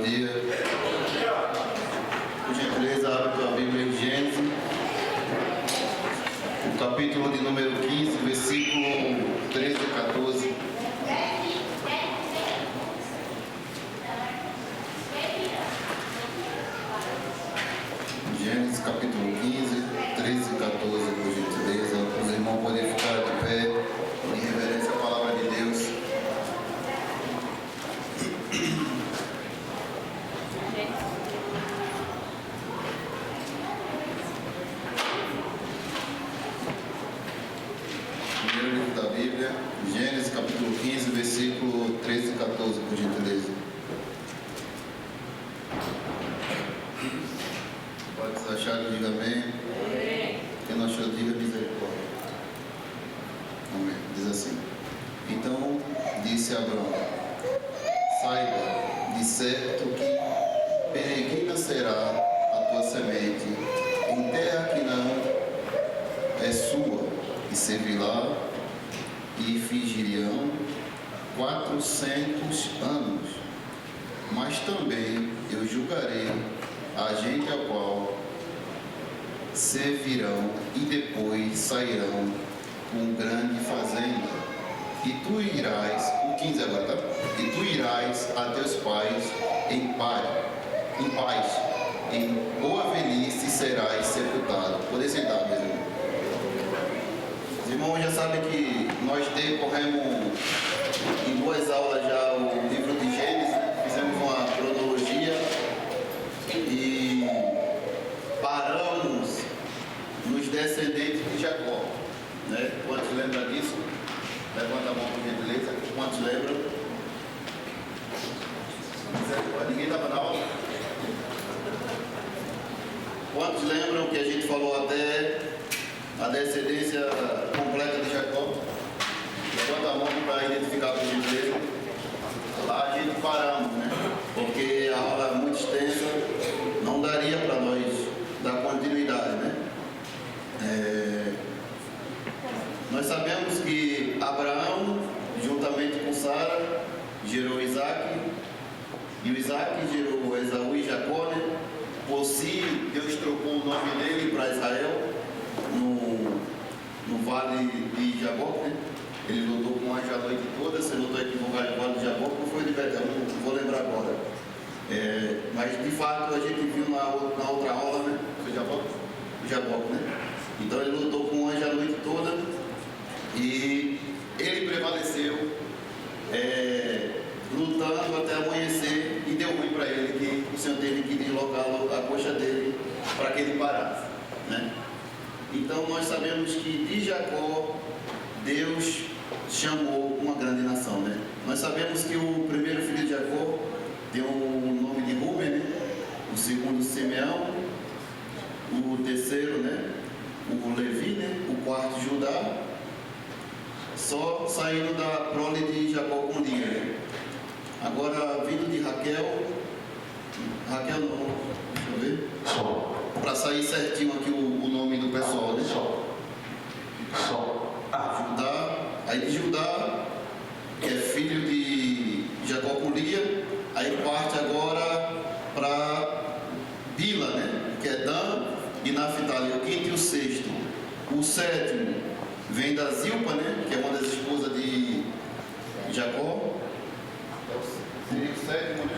dia. Por gentileza, abre tua Bíblia em Gênesis, o capítulo de número 15, versículo 13 e 14. Gênesis capítulo 15, 13 e 14, por gentileza. Os irmãos podem ficar de pé em reverência à palavra de Deus. Primeiro livro da Bíblia, Gênesis capítulo 15, versículo 13 e 14, por gentileza. Pode achar, diga amém. Quem não achou, diga misericórdia. Amém. Diz assim: Então disse Abraão: Saiba de certo que peregrina será a tua semente em terra que não é sua, e servirá e fingirão 400 anos. Mas também eu julgarei a gente a qual servirão e depois sairão com grande fazenda. E tu irás, o 15 agora, tá? E tu irás a teus pais em paz, em boa velhice serás sepultado. Poder sentar, meu irmão. Os irmãos já sabem que nós decorremos em 2 aulas já o livro de Gênesis, fizemos uma cronologia e paramos nos descendentes de Jacó, né? Quantos lembram disso? Levanta a mão por gentileza. Quantos lembram? Ninguém estava na aula? Quantos lembram que a gente falou até a descendência completa de Jacó? Levanta a mão para identificar por gentileza. Lá a gente paramos, né? Porque a aula é muito extensa, não daria para nós dar continuidade, né? Nós sabemos que Abraão, juntamente com Sara, gerou Isaac, e o Isaac gerou Esaú e Jacó, né? Por si, Deus trocou o nome dele para Israel, no vale de Jaboque, né? Ele lutou com o anjo a noite toda. Você lutou aqui no vale de Jaboque, não foi de Betel, não vou lembrar agora. Mas de fato a gente viu na outra aula, né? Foi Jaboque, né? Então ele lutou com o anjo a noite toda e ele prevaleceu, lutando até amanhecer, e deu ruim para ele, que o Senhor teve que deslocar a coxa dele para que ele parasse, né? Então nós sabemos que de Jacó Deus chamou uma grande nação, né? Nós sabemos que o primeiro filho de Jacó deu o nome de Rúben, né? O segundo Simeão, o terceiro, né? O Levi, né? O quarto Judá, só saindo da prole de Jacó com Lia, né? Agora vindo de Raquel não, deixa eu ver, para sair certinho aqui o nome do pessoal, né? Judá, aí de Judá, que é filho de Jacó com Lia, aí parte agora para Bila, né? Que é Dan e Naphtali, o quinto e o sexto. O sétimo vem da Zilpa, né? Que é uma das esposas de Jacó. Seria o sétimo, né?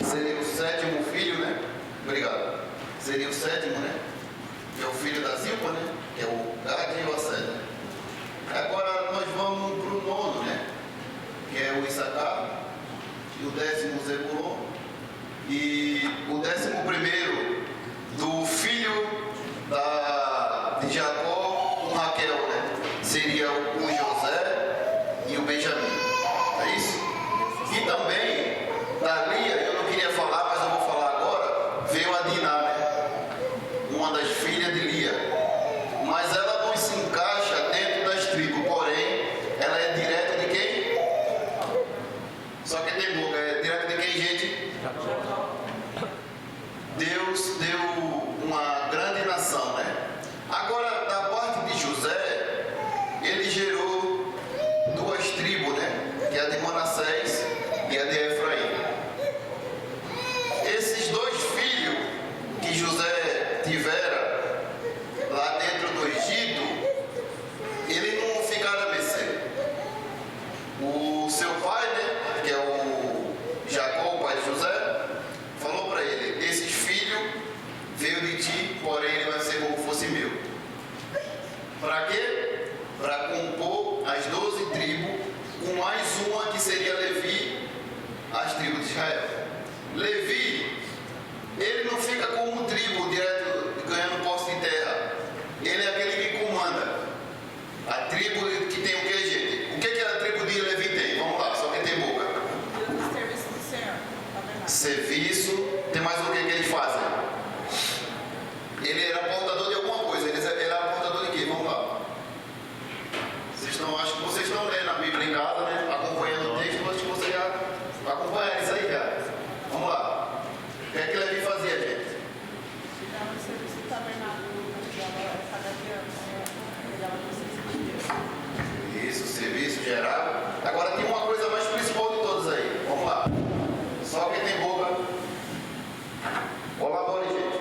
Seria o sétimo filho, né? Obrigado. Seria o sétimo, né? Que é o filho da Zilpa, né? Que é o Gad e o Ased. Agora nós vamos para o nono, né? Que é o Issacar. E o 10º Zebulon. E o 11º do filho de Jacó com Raquel, né? Seria o José e o Benjamim. É isso? E também da Lia, eu não queria falar, mas eu vou falar agora, veio a Diná, né? Uma das filhas de Lia. Mas ela não se encaixa dentro das tribos, porém, ela é direta de quem? Só que tem boca, é direta de quem, gente? Deus deu uma grande nação, né? Agora, da parte de José, ele gerou 2 tribos, né? Que é a de Manassés e a de Efraim. seu pai, né, que é o Jacó, o pai de José, falou para ele: esse filho veio de ti, porém ele vai ser como fosse meu. Para quê? Para compor as 12 tribos, com mais uma que seria Levi, as tribos de Israel. Levi, ele não fica como tribo direto ganhando posse de terra. Ele é aquele que comanda. A tribo que tem o que, gente? O que a tribo de Levi tem? Vamos lá, só quem tem boca. Serviço do Senhor. Serviço. Tem mais o que eles fazem? Ele era portador de alguma coisa. Ele era portador de quê? Vamos lá. Acho que vocês estão lendo a Bíblia em casa, né? Acompanhando o texto, acho que vocês já acompanharam isso aí já. Vamos lá. O que é que Levi fazia, gente? Ficava no serviço do tabernáculo, cada dia, cuidava do serviço de Deus. Isso, serviço geral. Agora tem uma coisa mais principal de todos aí. Vamos lá. Só quem tem boca. Colabore, gente.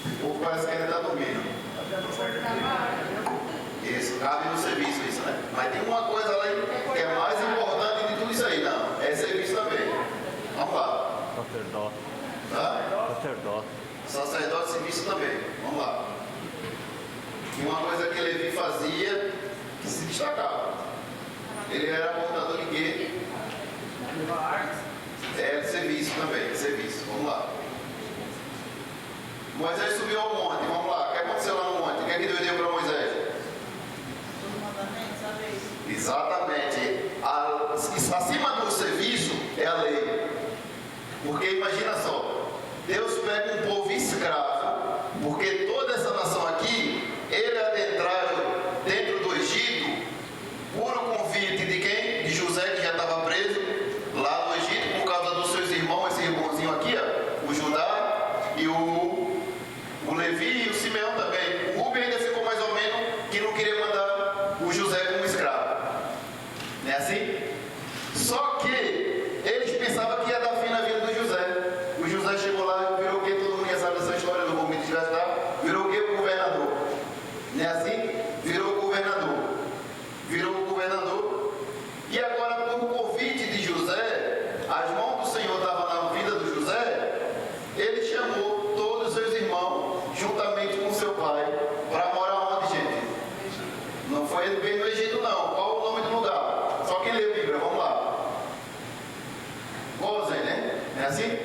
O povo parece que ainda está dormindo. Isso, cabe no serviço isso, né? Mas tem uma coisa lá que é mais importante de tudo isso aí, não. É serviço também. Vamos lá. Sacerdote. Tá? Sacerdote. Sacerdote, serviço também. Vamos lá. E uma coisa que Levi fazia que se destacava. Ele era portador de quê? É, serviço também, serviço. Vamos lá. Moisés subiu ao monte. Vamos lá. O que aconteceu lá no monte? O que é que Deus deu para Moisés? Exatamente. Acima do serviço é a lei. Porque imagina só, Deus pega um povo escravo, porque toda essa nação aqui, eles adentraram dentro do Egito, por convite de quem? De José, que já estava preso lá no Egito, por causa dos seus irmãos, esse irmãozinho aqui, ó, o Judá e o Levi e o Simeão também. O Rubem ainda ficou mais ou menos que não queria mandar o José como escravo. Não é assim? Só que eles pensavam que ia dar fim na vida do José. O José chegou lá e virou o que? Todo mundo já sabe essa história do momento de gastar. Virou o que? O governador. Não é assim? Virou o governador. Virou o governador. E agora, por convite de José, as mãos do Senhor estavam na vida do José. Ele chamou todos os seus irmãos, juntamente com seu pai, para morar onde, gente? Não foi bem no Egito, não. Qual o nome do lugar? Só quem lê a Bíblia, vamos lá. Gozen, né? Não é assim?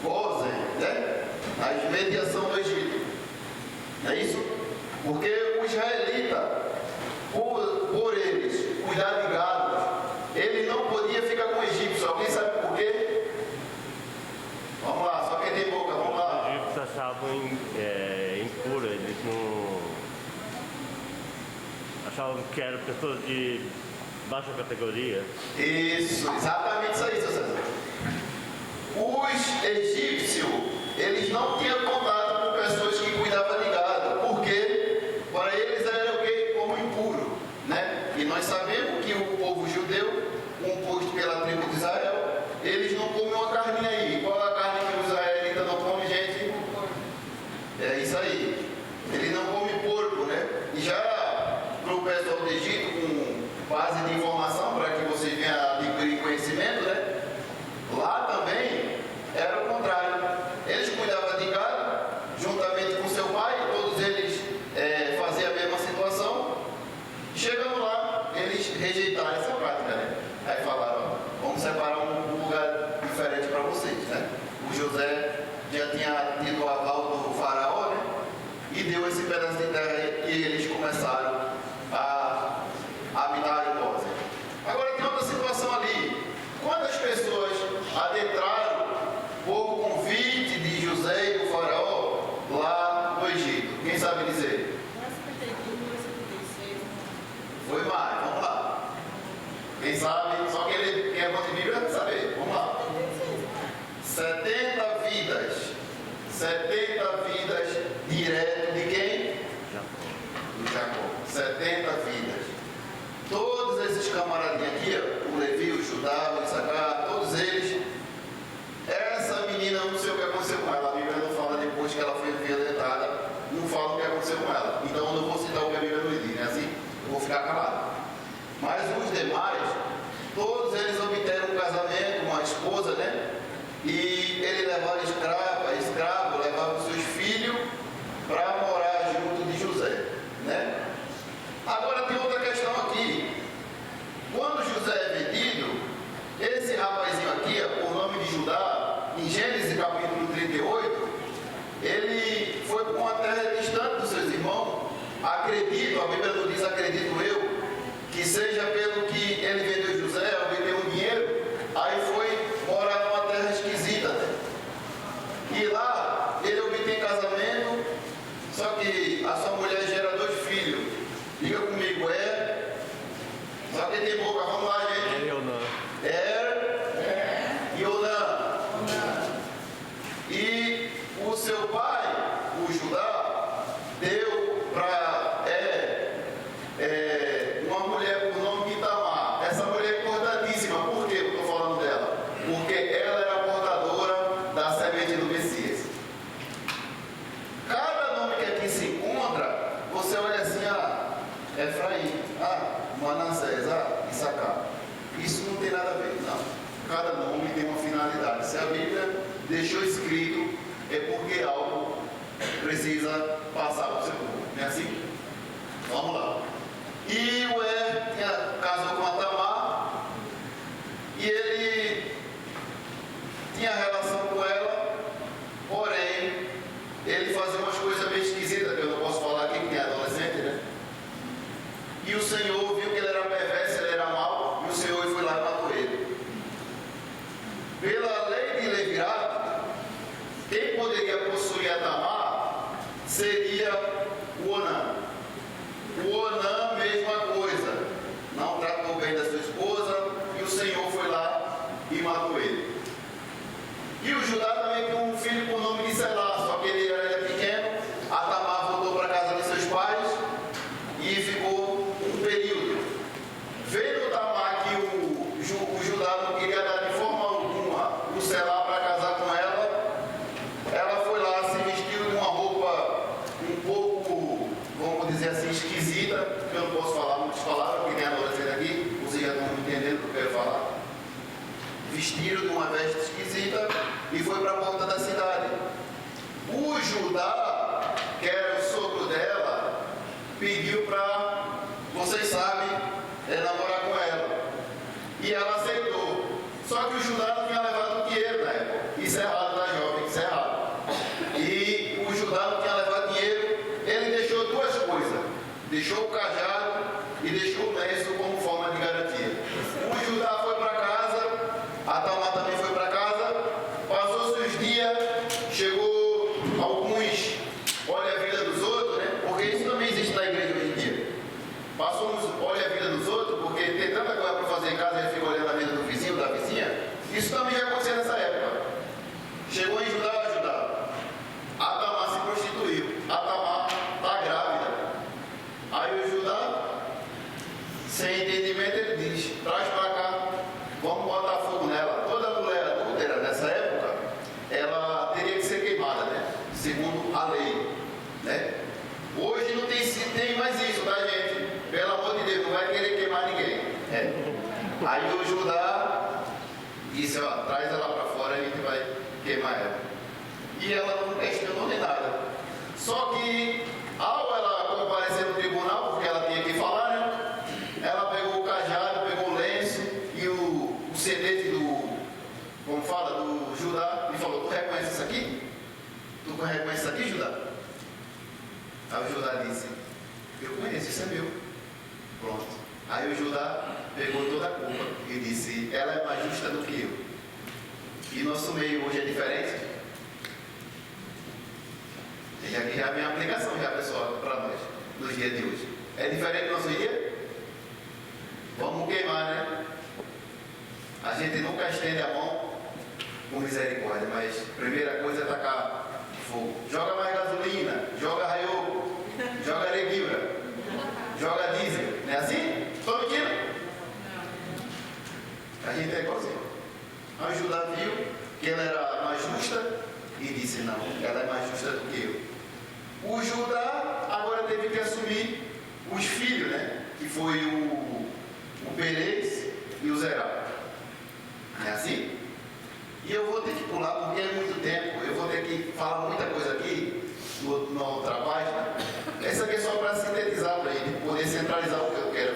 Gozen, né? A mediação do Egito. Não é isso? Porque o israelita, por eles cuidar de gado, ele não podia ficar com o egípcio. Alguém sabe por quê? Vamos lá, só quem tem boca, vamos lá. Os egípcios achavam impuro, eles não. Achavam que eram pessoas de baixa categoria. Isso, exatamente isso aí, seu César. Os egípcios, eles não tinham contato com pessoas que cuidavam de gado, porque para eles era o quê? Como impuro, né? E nós sabemos que o povo judeu, composto pela tribo de Israel, eles não comem uma carninha aí. Qual é a carne que os israelitas não comem, gente? É isso aí. Ele não come porco, né? E já para o pessoal do Egito, com base de informação, para que vocês venham adquirir conhecimento, né? Lá também era o contrário. Eles cuidavam de gado, juntamente com seu pai, todos eles faziam a mesma situação. Chegando lá, eles rejeitaram essa prática, né? Aí falaram, ó, vamos separar um lugar diferente para vocês, né? O José já tinha tido o aval do faraó, né? E deu esse pedaço de terra aí, e eles começaram a habitar em Gozen. Agora tem outra situação ali. Quantas pessoas adentraram por convite de José e do faraó lá no Egito? Quem sabe dizer? Não é 52, 56, Foi mais, vamos lá. Quem sabe, só quem é bom de Bíblia saber. Vamos lá. 70 vidas. 70 vidas direto de quem? Do Jacó. 70 vidas. Todos esses camaradinhos aqui, ó, o Levi, o Judá, o Issacar, todos eles. Essa menina, não sei o que aconteceu com ela. A Bíblia não fala depois que ela foi violentada. Não fala o que aconteceu com ela. Então eu não vou citar o que a Bíblia nos diz, né? Assim, eu vou ficar calado. Mas os demais, todos casamento, uma esposa, né? E ele levava escravo, levava os seus filhos para morar junto de José, né? Agora tem outra questão aqui. Quando José é vendido, esse rapazinho aqui, por nome de Judá, em Gênesis capítulo 38, ele foi para uma terra distante dos seus irmãos. Acredito, a Bíblia não diz acredito eu, que seja pelo que ele vendeu José, obteve um dinheiro, aí foi morar numa terra esquisita, né? E lá ele obtém casamento, só que a sua mulher gera 2 filhos. Diga comigo, só que tem boca, vamos lá, gente. E Onã. E o seu pai, o Judá, deu para uma mulher por nome de Tamar. Essa mulher é importantíssima. Por que eu estou falando dela? Porque ela era a portadora da semente do Messias. Cada nome que aqui se encontra, você olha assim, Efraim, Manassés, Issacar. Isso não tem nada a ver, não. Cada nome tem uma finalidade. Se a Bíblia deixou escrito, é porque algo precisa passar para o seu povo. Não é assim? Vamos lá. E o casou com a Tamar, e ele tinha relação com ela, porém, ele fazia umas coisas meio esquisitas, que eu não posso falar aqui, que tem adolescente, né? E o Senhor viu que ele era perverso, ele era mau, e o Senhor foi lá e matou ele. Pela lei de Levirato, quem poderia possuir a Tamar seria o Onã. O Onã, mesma coisa, não tratou bem da sua esposa, e o Senhor foi lá e matou ele. E o Judá também tem um filho com o nome de Selá, só que ele era pequeno. A Tamar voltou para a casa de seus pais e ficou um período. Vendo Tamar que o Judá não queria dar de forma alguma o Selá para casar com ela, ela foi lá, se vestiu de uma roupa um pouco, vamos dizer assim, esquisita, que eu não posso falar muitas palavras, porque tem adolescente aqui, vocês já estão entendendo o que eu quero falar. Vestiram de uma veste esquisita e foi para a porta da cidade. O Judá, que era o sogro dela, pediu para, vocês sabem, namorar com ela. E ela aceitou. Só que o Judá não tinha levado dinheiro na época. Isso é errado, tá, jovem? Isso é errado. E o Judá não tinha levado dinheiro. Ele deixou 2 coisas. Deixou o cajado e deixou o lenço como forma de garantia. O Judá foi para casa, a Tamar também foi para casa, passou-se os dias, chegou alguns, olha a vida dos outros, né? Porque isso também existe na igreja hoje em dia. Passou-nos, olha a vida dos outros, porque tem tanta coisa para fazer em casa e fica olhando a vida do vizinho, da vizinha. Isso também já acontecia nessa época. Chegou em Judá, a Tamar se prostituiu. A Tamar está grávida. Aí o Judá, sem entendimento, ele diz: traz para cá, vamos botar fogo nela. Toda mulher adúltera nessa época, ela teria que ser queimada, né? Segundo a lei, né? Hoje não tem mais isso, tá, gente? Pelo amor de Deus, não vai querer queimar ninguém. Aí o Judá disse: ó, traz ela para fora, a gente vai queimar ela. E ela não questionou nem nada. Só que, ao ela comparecer no tribunal, porque ela tinha que falar, né? Ela pegou o cajado, pegou o lenço e o sedete como fala, do Judá, e falou: tu reconhece isso aqui? Tu reconhece isso aqui, Judá? Aí o Judá disse: eu conheço, isso é meu. Pronto. Aí o Judá pegou toda a culpa e disse: ela é mais justa do que eu. E nosso meio hoje é diferente. E aqui já vem a aplicação, já, pessoal, para nós, nos dias de hoje. É diferente do nosso dia? Vamos queimar, né? A gente nunca estende a mão com misericórdia, mas a primeira coisa é tacar fogo. Joga mais gasolina, joga raioco, joga areguibra, joga diesel. Não é assim? Estou mentindo? A gente é igualzinho. Aí o Judá viu que ela era mais justa e disse: não, ela é mais justa do que eu. O Judá agora teve que assumir os filhos, né? Que foi o Perez e o Zerá. Não é assim? E eu vou ter que pular porque é muito tempo. Eu vou ter que falar muita coisa aqui no trabalho. Essa aqui é só para sintetizar, para a gente poder centralizar o que eu quero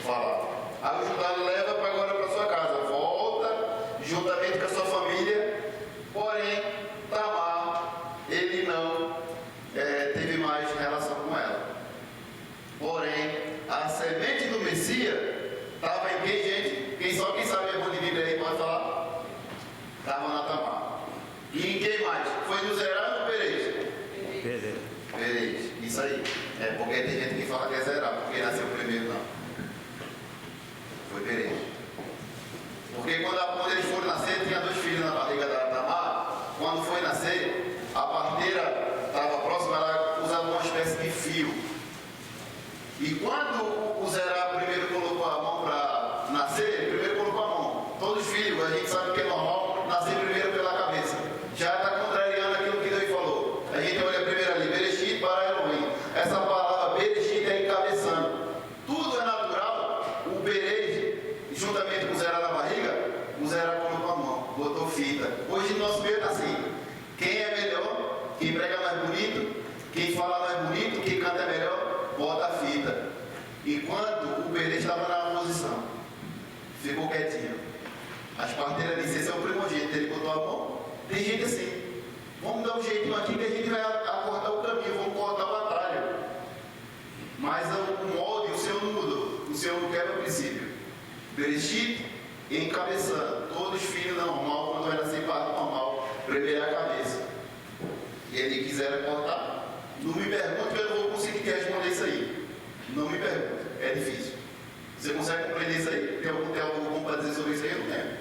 falar. Aí o Judá leva para agora para sua casa. Volta juntamente com a sua família. Porém, Tamar, ele não teve mais relação com ela. Porém, a semente do Messias estava em quem, gente? Quem sabe é bom de Bíblia aí, pode falar? Estava na Tamar. E em quem mais? Foi no Zerá ou no Perez? Perez. Isso aí. Porque tem gente que fala que é Zerá, porque nasceu primeiro, não. Foi Perez. Porque quando eles foram nascer, tinha 2 filhos na barriga da Tamar. Quando foi nascer, a parteira estava próxima, ela usava uma espécie de fio. E quando o Zerá primeiro colocou a mão para nascer, ele primeiro colocou a mão. Todos os filhos, a gente sabe que é normal nascer primeiro pela cabeça. Já está contrariando aquilo que Deus falou. A gente olha primeiro ali, Bereshit para Elohim. Essa palavra Bereshit é encabeçando. Tudo é natural. O Berez, juntamente com o Zerá na barriga, o Zerá colocou a mão, botou fita. Hoje no nosso meio está assim. Quem é melhor, quem prega mais bonito, quem fala mais bonito, quem canta melhor, bota a fita. Enquanto o Berê estava na posição, ficou quietinho. As parteiras disseram: esse é o primogênito. Ele botou a mão. Tem gente assim: vamos dar um jeitinho aqui que a gente vai acortar o caminho, vamos cortar o atalho. Mas o molde, o Senhor não mudou. O Senhor não quebra o princípio. Bereshit encabeçando. Todos os filhos normal, quando era sem parto normal, primeiro a cabeça. E ele quiser cortar. Não me pergunte que eu não vou conseguir responder isso aí. Não me pergunte, é difícil. Você consegue compreender isso aí? Tem algo bom para dizer sobre isso aí? Eu não tenho.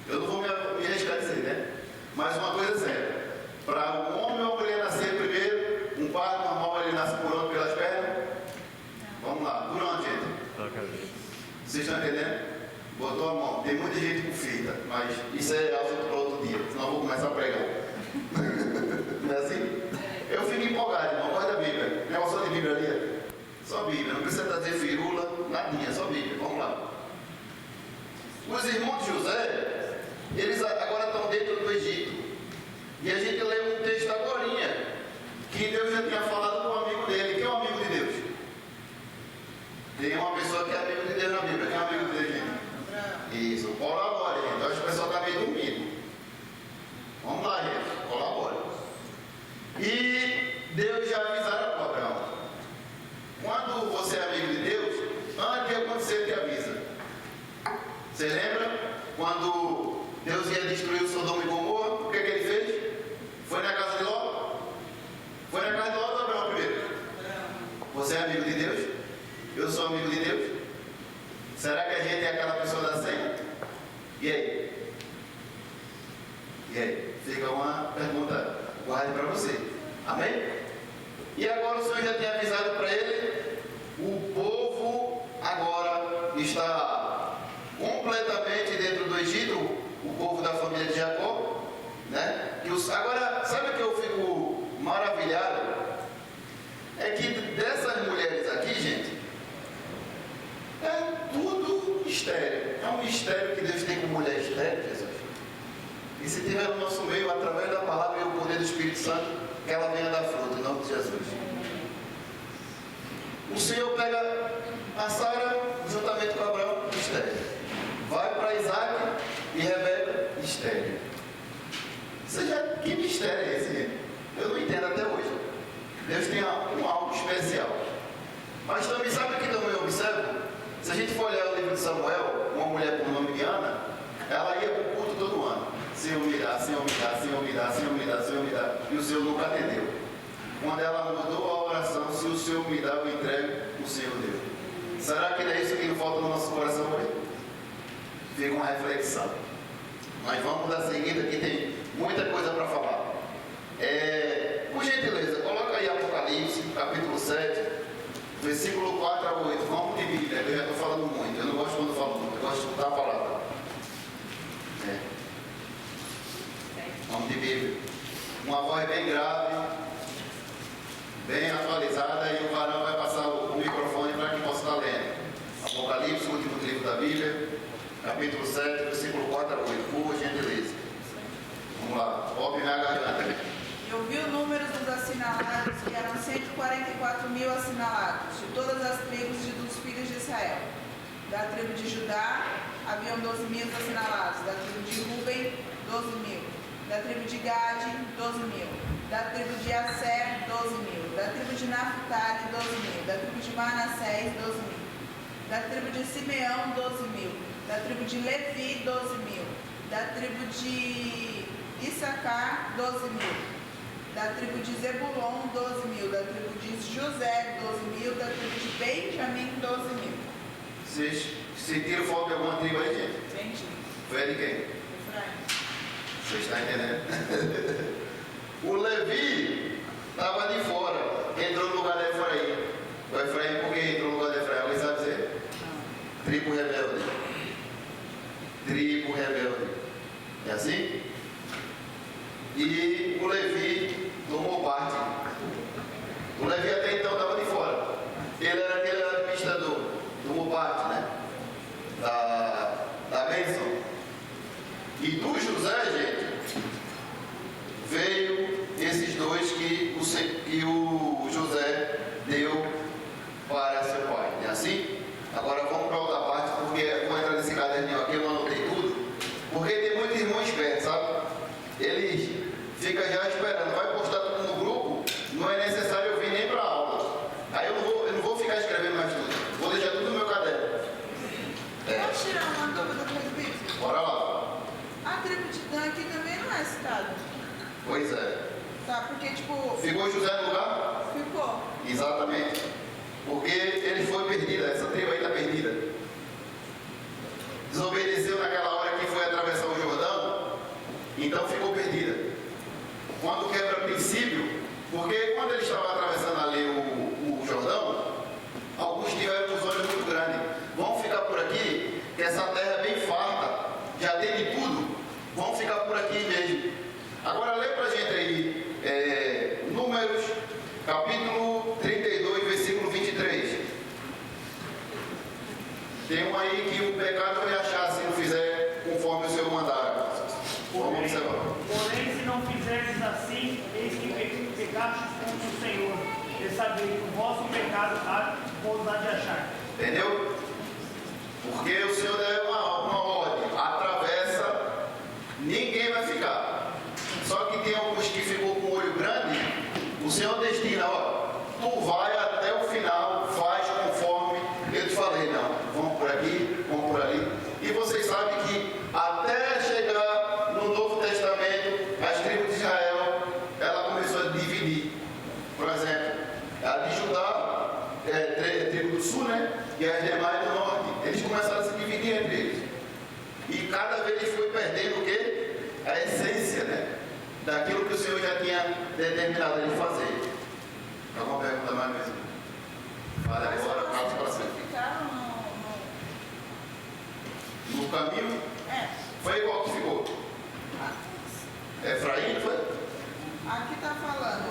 Eu não vou me arriscar a dizer, né? Mas uma coisa é certa: para um homem ou uma mulher nascer primeiro, um parto normal ele nasce por onde? Pelas pernas? Vamos lá, por onde, gente? Pela cabeça. Vocês estão entendendo? Botou a mão. Tem muita gente com fita, mas isso é assunto para outro dia, senão eu vou começar a pregar. Não é assim? Eu fico empolgado, irmão. Guarda a Bíblia. Negócio de Bíblia ali. Só Bíblia. Não precisa trazer firula, nadinha, só Bíblia. Vamos lá. Os irmãos de José, eles agora estão dentro do Egito. E a gente lê um texto agorinha, que Deus já tinha falado com um amigo dele. Quem é o amigo de Deus? Tem uma pessoa que é amigo de Deus na Bíblia. Quem é amigo de Deus, gente? Isso. Colabora, gente. Eu acho que o pessoal está meio dormindo. Vamos lá, gente. Colabora. E Deus já avisaram para Abraão: quando você é amigo de Deus, antes de acontecer, te avisa. Você lembra? Quando Deus ia destruir o Sodoma e Gomorra, o que ele fez? Foi na casa de Ló? Foi na casa de Ló ou Abraão primeiro? Você é amigo de Deus? Eu sou amigo de Deus? Será que a gente é aquela pessoa da senha? E aí? E aí? Fica uma pergunta. Guarde para você. Amém? E agora o Senhor já tinha avisado para ele: o povo agora está completamente dentro do Egito, o povo da família de Jacó, né? Agora, sabe o que eu fico maravilhado? É que dessas mulheres aqui, gente, é tudo mistério. É um mistério que Deus tem com mulher estéril, Jesus. E se tiver no nosso meio, através da palavra e o poder do Espírito Santo, que ela venha dar fruto, em nome de Jesus. O Senhor pega a Sara, juntamente com Abraão, estéril. Vai para Isaac e Rebeca, estéril. Que mistério é esse, gente? Eu não entendo até hoje. Deus tem algo especial. Mas também, sabe o que também eu observo? Se a gente for olhar o livro de Samuel, uma mulher por nome de Ana, ela ia para o culto todo ano. Senhor me dá, Senhor me dá, Senhor me dá, Senhor me dá, Senhor me dá. E o Senhor nunca atendeu. Quando ela mudou a oração, se o Senhor me dá, eu entrego, o Senhor deu. Será que não é isso que não falta no nosso coração hoje? Fica uma reflexão. Mas vamos dar seguida, aqui tem muita coisa para falar. Por gentileza, coloca aí Apocalipse, capítulo 7, versículo 4 a 8. Vamos de Bíblia, eu já estou falando muito. Eu não gosto quando eu falo muito, eu gosto de escutar a palavra. Vamos de Bíblia. Uma voz bem grave, bem atualizada, e o varão vai passar o microfone para que possa estar lendo. Apocalipse, o último livro da Bíblia, capítulo 7, versículo 4 144.000 assinalados, de todas as tribos dos filhos de Israel. Da tribo de Judá, haviam 12.000 assinalados. Da tribo de Ruben, 12.000. Da tribo de Gade, 12.000. Da tribo de Aser, 12.000. Da tribo de Naphtali, 12.000. Da tribo de Manassés, 12.000. Da tribo de Simeão, 12.000. Da tribo de Levi, 12.000. Da tribo de Issacar, 12.000. Da tribo de Zebulon, 12.000. Da tribo de José, 12.000. Da tribo de Benjamim, 12.000. Vocês sentiram falta de alguma tribo aí, gente? Senti. Foi de quem? Efraim. Vocês estão entendendo? O Levi estava de fora, entrou no lugar de Efraim. O Efraim, por que entrou no lugar de Efraim? Alguém sabe dizer? Não. Tribo rebelde. Tribo rebelde. É assim? E o Levi tomou parte. O Levi até então estava de fora. Ele era aquele administrador. Tomou parte, né? Da bênção. E do José, gente, veio esses dois que o José deu para seu pai. É assim? Agora vamos para outra parte, porque eu vou entrar nesse caderninho aqui, eu não anotei tudo. Porque tem muito irmão esperto, sabe? Ele fica já esperando, vai postar tudo no grupo, não é necessário eu vir nem para a aula. Aí eu não vou ficar escrevendo mais tudo, vou deixar tudo no meu caderno. Posso tirar uma dúvida do Bispo? Bora lá. A tribo de Dan aqui também não é citada. Pois é. Tá, porque tipo... Ficou José no lugar? Ficou. Exatamente. Porque ele foi perdido, essa tribo aí está perdida. Desobedeceu naquela hora que foi atravessar o Jordão, então ficou perdida. Quando quebra princípio, porque quando ele estava atravessando ali o Jordão, alguns tiveram os olhos muito grandes. Vamos ficar por aqui, que essa terra é bem farta, já tem de tudo. Vamos ficar por aqui mesmo. Agora lê pra gente aí, Números, capítulo 32, versículo 23. Tem um aí que o pecado vai achar se não fizer conforme o Senhor mandar. Vamos observar. Porém, se não fizerdes assim, eis que pecastes contra o Senhor, e sabeis que o vosso pecado vos há de achar. Entendeu? Porque o Senhor deu uma ordem, atravessa, ninguém vai ficar. Só que tem alguns que ficou com o olho grande, o Senhor destina, ó, tu vai até o final, faz conforme eu te falei, não, vamos por aqui, vamos por ali. E vocês sabem que até chegar no Novo Testamento, as tribos de Israel, ela começou a dividir. Por exemplo, a de Judá, tribo do sul, né? E as demais do norte. Eles começaram a se dividir entre eles. E cada vez eles foi perdendo o quê? A essência, né? Daquilo que o Senhor já tinha determinado ele fazer. Alguma pergunta mais mesmo? Fala agora, caso para cima. Ficaram No caminho, foi igual que ficou. Efraim, não foi? Aqui está falando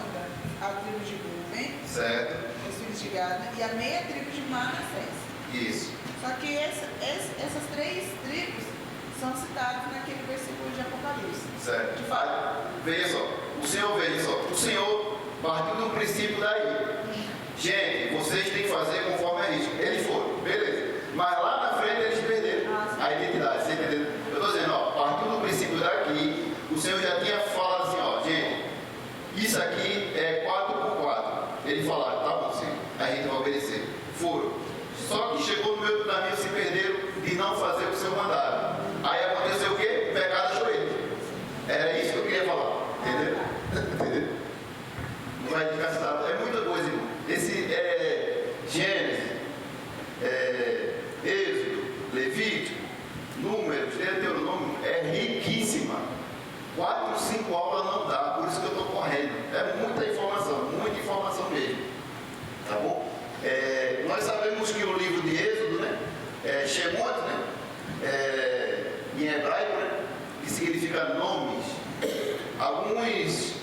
a tribo de Ruben, Certo. os filhos de Gad, e a meia tribo de Manassés. Isso. Só que essas três tribos são citadas naquele versículo de Apocalipse. Certo. De fato. Veja só, o Senhor partiu do princípio daí. Gente, vocês têm que fazer conforme é isso. Eles foram, beleza. Mas lá na frente eles perderam a identidade, você entendeu? Eu estou dizendo, ó, partiu do princípio daqui, o Senhor já tinha falado assim, ó, gente, isso aqui é 4x4. Eles falaram, tá bom, Senhor, a gente vai obedecer. Foram. Só que chegou no meio do caminho, se perderam de não fazer o que o Senhor mandava. Aí aconteceu o quê? O pecado achou eles. Era isso que eu queria falar. Entendeu? Entendeu? Não vai ficar citado. É muita coisa, irmão. Esse Gênesis, Êxodo, Levítico, Números, Deuteronômio, é riquíssima. 4, 5 aulas não dá, por isso que eu estou correndo. É muita informação mesmo. Tá bom? Nós sabemos que o livro de Êxodo, né? Shemot, né? Em hebraico, né? Que significa nomes. Alguns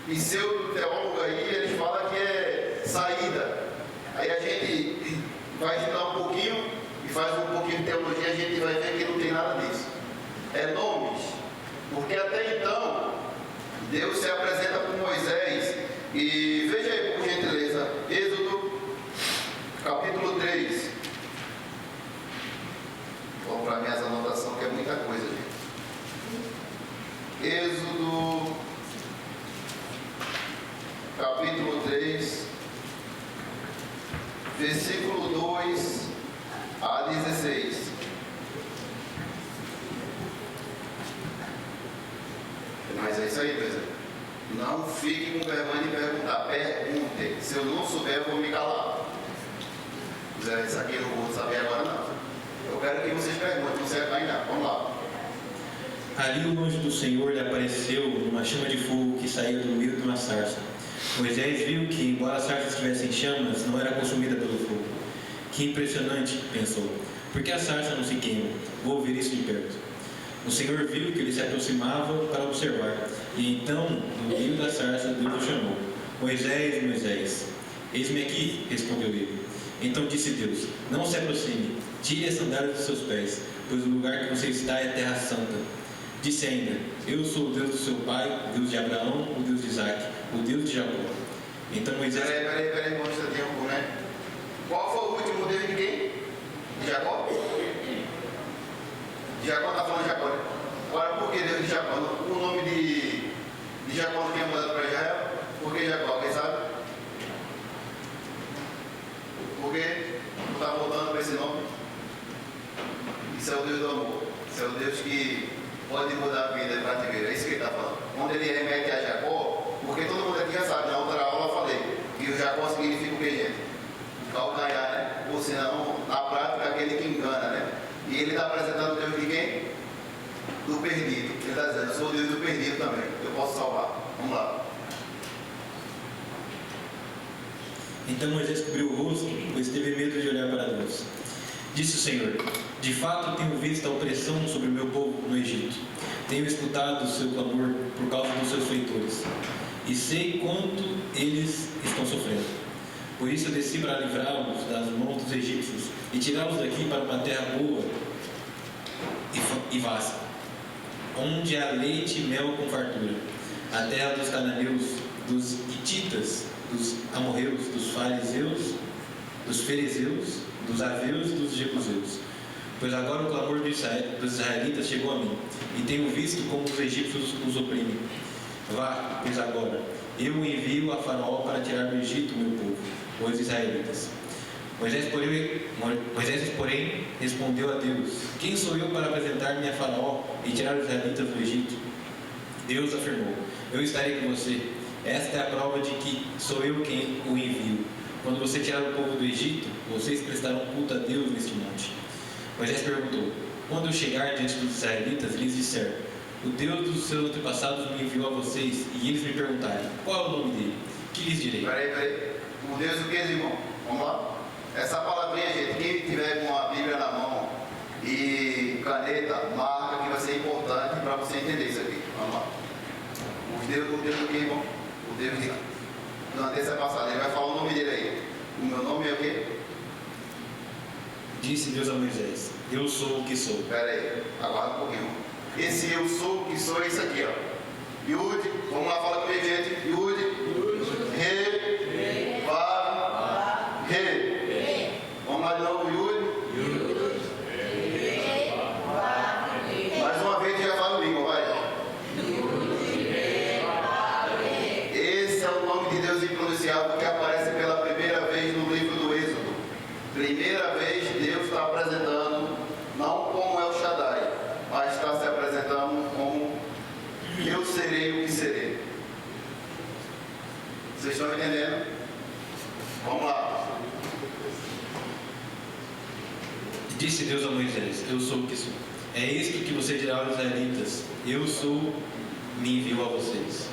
pseudo-teólogos aí, eles falam que é saída. Aí a gente vai estudar um pouquinho e faz um pouquinho de teologia, a gente vai ver que não tem nada disso. É nomes. Porque até então, Deus se apresenta com Moisés. E veja aí, por gentileza, Êxodo, capítulo 3, versículo 2 a 16. Mas é isso aí, pessoal. Não fique com vergonha de perguntar. Pergunte. Se eu não souber, eu vou me calar. Isso aqui eu não vou saber agora, não. Eu quero que vocês perguntem, não serve para nada. Vamos lá. Ali o anjo do Senhor lhe apareceu numa chama de fogo que saía do meio de uma sarça. Moisés viu que, embora a sarça estivesse em chamas, não era consumida pelo fogo. Que impressionante, pensou. Por que a sarça não se queima? Vou ver isso de perto. O Senhor viu que ele se aproximava para observar. E então, no meio da sarça, Deus o chamou. Moisés, Moisés. Eis-me aqui, respondeu ele. Então disse Deus, não se aproxime, tire as sandálias dos seus pés, pois o lugar que você está é terra santa. Disse ainda, eu sou o Deus do seu pai, o Deus de Abraão, o Deus de Isaque, o Deus de Jacó. Então Moisés... Peraí, vamos ter tempo, né? Qual foi o último Deus de quem? De Jacó? Jacó está falando de Jacó, né? Agora, por que Deus de Jacó? O nome de Jacó não tinha mudado para Israel? Por que Jacó? Quem sabe? Por que não está voltando para esse nome? Isso é o Deus do amor. Isso é o Deus que pode mudar a vida para te ver. É isso que ele está falando. Quando ele remete a Jacó, porque todo mundo aqui já sabe, na outra aula eu falei que o Jacó significa o que, gente? Calcanhar, né? Ou senão, na prática, aquele que engana, né? E ele está apresentando o Deus de quem? Do perdido. Ele está dizendo, eu sou o Deus do perdido também. Eu posso salvar. Vamos lá. Então Moisés cobriu o rosto, pois teve medo de olhar para Deus. Disse o Senhor, de fato tenho visto a opressão sobre o meu povo no Egito. Tenho escutado o seu clamor por causa dos seus feitores. E sei quanto eles estão sofrendo. Por isso eu desci para livrá-los das mãos dos egípcios e tirá-los daqui para uma terra boa e vasta, onde há leite e mel com fartura, a terra dos cananeus, dos hititas, dos amorreus, dos fariseus, dos ferezeus, dos aveus e dos jebuseus. Pois agora o clamor dos israelitas chegou a mim, e tenho visto como os egípcios os oprimem. Vá, pois agora, eu envio a Faraó para tirar do Egito o meu povo, os israelitas. Moisés, porém, respondeu a Deus, quem sou eu para apresentar-me a Faraó e tirar os israelitas do Egito? Deus afirmou, eu estarei com você. Esta é a prova de que sou eu quem o envio. Quando você tirar o povo do Egito, vocês prestarão culto a Deus neste monte. Moisés perguntou, quando eu chegar diante dos israelitas, lhes disser, o Deus dos seus antepassados me enviou a vocês, e eles me perguntarem, qual é o nome dele? Que lhes direi? Peraí. O Deus do que, irmão? Vamos lá. Essa palavrinha, gente, quem tiver com a Bíblia na mão e caneta, marca que vai ser importante para você entender isso aqui. Vamos lá. O Deus do que, irmão? O Deus de... Não, deixa passar, ele vai falar o nome dele aí. O meu nome é o quê? Disse Deus a Moisés, eu sou o que sou. Peraí, aguarda um pouquinho. Esse eu sou o que sou é isso aqui, ó. Yud, vamos lá, fala comigo, gente. Yud, Re, Vav, Re. Vamos lá de novo, Yud. Mais uma vez, já fala o língua, vai. Esse é o nome de Deus impronunciável que aparece pela primeira vez no livro do Êxodo. Primeira vez Deus está apresentando, não como El Shaddai, mas está se apresentando como eu serei o que serei. Vocês estão entendendo? Vamos lá. Disse Deus a Moisés, eu sou o que sou. É isto que você dirá aos israelitas, eu sou, me enviou a vocês.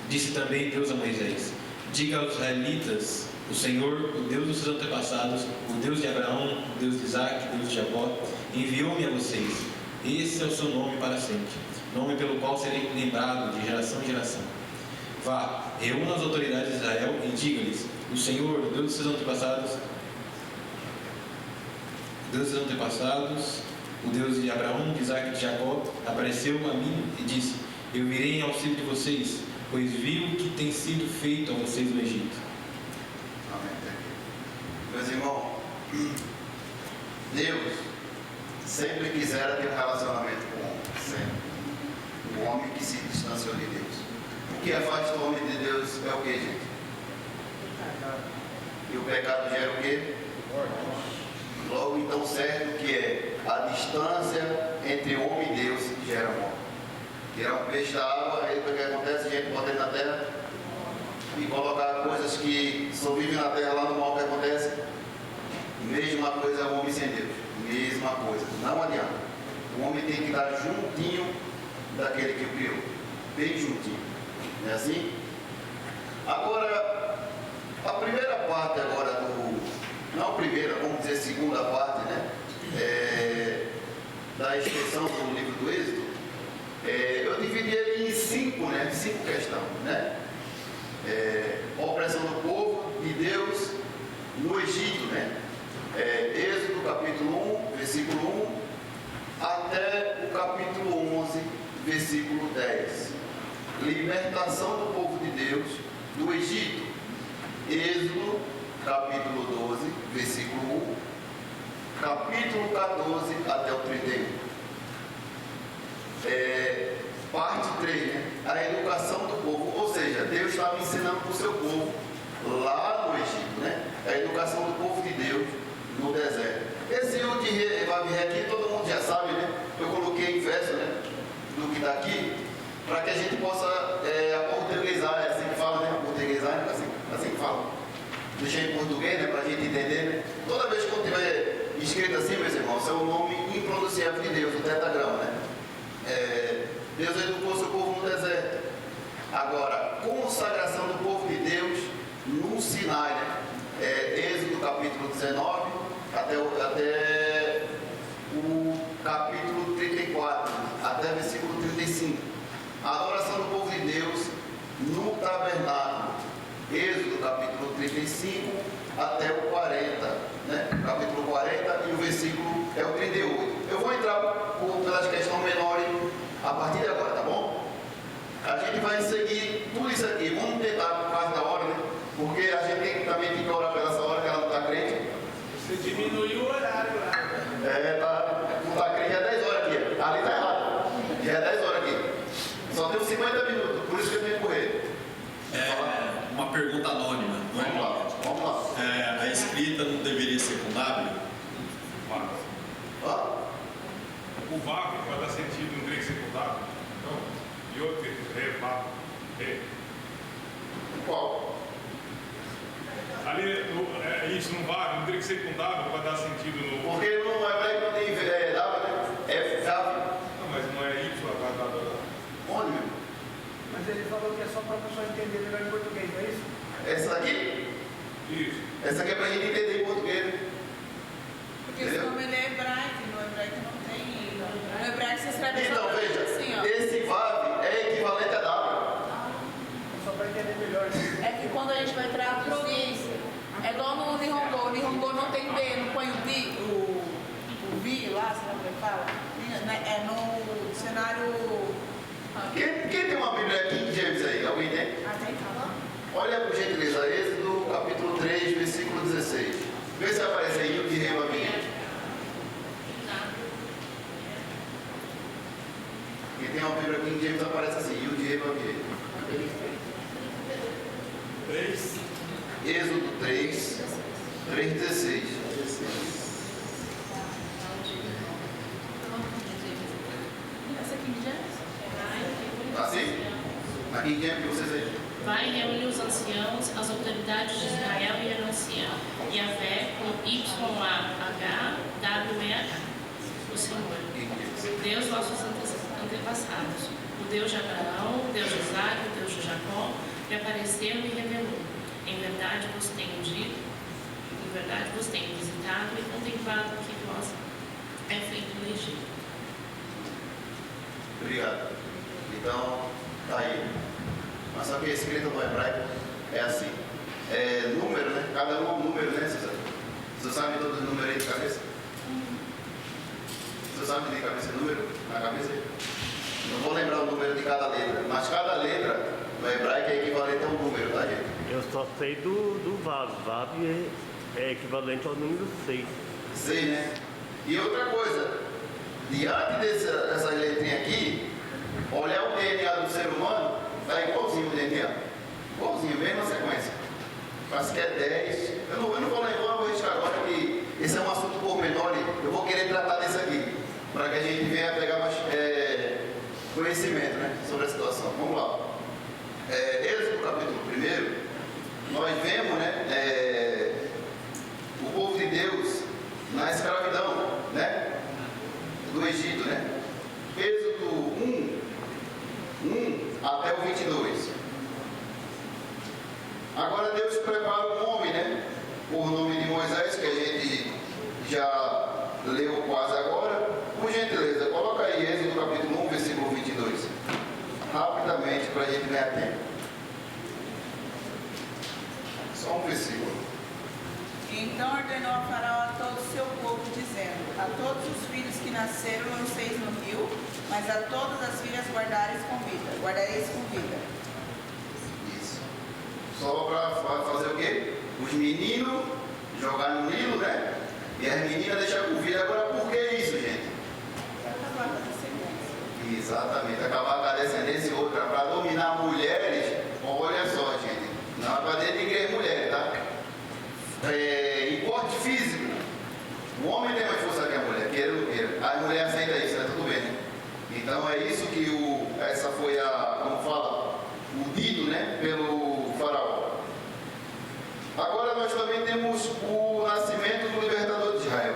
Disse também Deus a Moisés, diga aos israelitas, o Senhor, o Deus dos seus antepassados, o Deus de Abraão, o Deus de Isaque, o Deus de Jacó, enviou-me a vocês. Esse é o seu nome para sempre, nome pelo qual serei lembrado de geração em geração. Vá, reúna as autoridades de Israel e diga-lhes, o Senhor, o Deus dos seus antepassados, o Deus de Abraão, de Isaque e de Jacó, apareceu a mim e disse, eu virei em auxílio de vocês, pois vi o que tem sido feito a vocês no Egito. Amém. Meus irmãos, Deus sempre quisera ter um relacionamento com o homem, sempre. O homem que se que afasta o homem de Deus é o que, gente? E o pecado gera o quê? Logo então certo que é a distância entre o homem e Deus gera morte. Tirar um peixe da água, aí o que acontece? A gente bota ele na terra e colocar coisas que só vivem na terra lá no mal, o que acontece? Mesma coisa é o homem sem Deus. Mesma coisa. Não adianta. O homem tem que estar juntinho daquele que o criou. Bem juntinho. Não é assim? Agora, a primeira parte agora do... Não a primeira, vamos dizer segunda parte, né? Da extensão do livro do Êxodo. Eu dividi ele em cinco questões, né? A opressão do povo de Deus no Egito, né? Êxodo capítulo 1, versículo 1, até o capítulo 11, versículo 10. Libertação do povo de Deus do Egito. Êxodo capítulo 12, versículo 1, capítulo 14 até o 31. Parte 3, né? A educação do povo, ou seja, Deus estava ensinando para o seu povo lá no Egito, né? A educação do povo de Deus no deserto. Esse Yud Vav aqui todo mundo já sabe, né? Eu coloquei em verso, né? Do que está aqui, para que a gente possa aportuguesar, é assim que fala, né? Aportuguesar, assim que fala. Deixar em português, né? Para a gente entender, né? Toda vez que eu tiver escrito assim, meus irmãos, é o nome impronunciável de Deus, o tetragrama, né? Deus educou seu povo no deserto. Agora, consagração do povo de Deus no Sinai, né? Êxodo capítulo 19 até o capítulo 34, até versículo 35. A adoração do povo de Deus no tabernáculo. Êxodo capítulo 35 até o 40, né? Capítulo 40 e o versículo é o 38. Eu vou entrar pelas questões menores a partir de agora, tá bom? A gente vai seguir tudo isso aqui. Vamos tentar por causa da hora, né? Porque a gente também tem que orar pela essa hora que ela não está crente. Você diminuiu o horário lá. Não está crente, já é 10 horas aqui. Ali está errado. Já é 10 horas aqui. Só temos 50 minutos, por isso que eu tenho que correr. Uma pergunta anônima. Vamos lá. A escrita não deveria ser com W? O vav vai dar sentido no grego secundário. Então, yote, re, vav, re. Qual? Ali, isso no vav, no grego secundário, vai dar sentido no... Porque no hebraico não tem dava, né? É Vav. Não, mas não é y, vai dar... Onde, meu? Mas ele falou que é só para a pessoa entender melhor em português, não é isso? Essa daqui? Isso. Essa aqui é para a gente entender em português, né? Porque esse nome ele é hebraico, no hebraico não tem. No hebraico você escreve Então, veja, assim, ó. esse Vav é equivalente a W. Só para entender melhor. É que quando a gente vai traduzir, é igual no Nihongo. O Nihongo não tem B, não põe o Vi lá, sei lá como ele fala. É no dicionário. Quem tem uma Bíblia King James aí? Alguém tem? Tem, tá. Olha por gentileza, Êxodo capítulo 3, versículo 16. Vê se aparece aí o que rema vinha. Quem tem uma Bíblia King James aparece assim, e o de rema vinha. 3. Êxodo 3, 3:16. Essa aqui de James? Assim? A King James que vocês veem. Vai reunir os anciãos, as autoridades de Israel e anunciar. E a fé com YAHWEH, o Senhor, o Deus dos nossos antepassados, o Deus de Abraão, o Deus de Isaac, o Deus de Jacó, que apareceu e revelou. Em verdade vos tenho dito, em verdade vos tenho visitado e contemplado o que vós é feito no Egito. Obrigado. Então, tá aí. Mas só que a escrita no hebraico é assim. É número, né? Cada um é um número, né, Suzana? Você sabe todos os números aí de cabeça? Você sabe de cabeça número? Na cabeça? Não vou lembrar o número de cada letra, mas cada letra no hebraico é equivalente a um número, tá, gente? Eu só sei do Vav. Vav é equivalente ao número 6. 6, né? E outra coisa, diante dessas letrinhas aqui, olhar o DNA do ser humano, está igualzinho o DNA acho que é 10. Eu não vou lembrar, vou riscar agora que esse é um assunto pormenor. Eu vou querer tratar desse aqui, para que a gente venha pegar mais conhecimento, né, sobre a situação. Vamos lá. Êxodo capítulo 1, nós vemos, né, o povo de Deus na escravidão, né, do Egito, né? Êxodo 1 até o 22. Agora Deus prepara um homem, né, por nome de Moisés, que a gente já leu quase agora. Por gentileza, coloca aí Êxodo capítulo 1, versículo 22. Rapidamente, para a gente ganhar tempo. Só um versículo. Então ordenou a Faraó a todo o seu povo, dizendo: a todos os filhos que nasceram lanceis no rio, mas a todas as filhas guardareis com vida. Isso. Só para fazer o quê? Os meninos jogar no Nilo, né? E as meninas deixar com vida. Agora, por que isso, gente? Para acabar com a descendência. Exatamente, acabar com a descendência e outra, para dominar mulheres. Olha só, gente, não é para denigrar mulher, tá? Em porte físico, o homem tem mais força que a mulher, queira ou não queira. A mulher aceita isso, né? Tudo bem, né? Então é isso que essa foi como fala, o dito, né? Pelo faraó. Agora nós também temos o nascimento do libertador de Israel.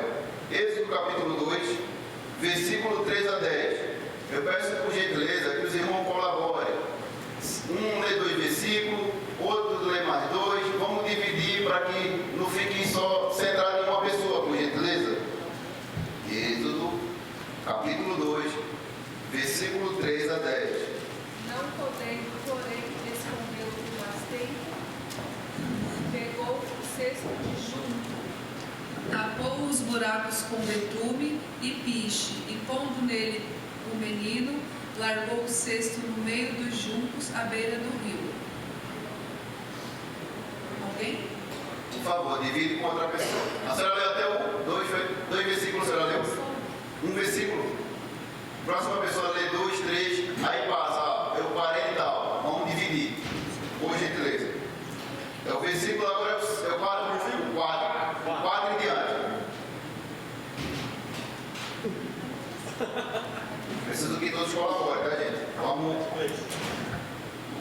Êxodo capítulo 2, versículo 3 a 10. Eu peço por gentileza que os irmãos colaborem. Um lê 2 versículos, outro lê mais 2. Vamos dividir para que não fique só centrado em uma pessoa, por gentileza. Êxodo capítulo 2, versículo 3 a 10. Não podendo, porém, escondê-lo do mais tempo, pegou o cesto de junco, tapou os buracos com betume e piche, e pondo nele o menino, largou o cesto no meio dos juncos à beira do rio. Alguém? Por favor, divide com outra pessoa. A senhora leu até o 2 versículos, a senhora leu? Um versículo. Próxima pessoa lê 2, 3, aí passa, eu parei e tal. Vamos dividir, por gentileza. É o versículo agora, é o 4 em diante. Preciso que todos colaborem, tá, gente? Vamos.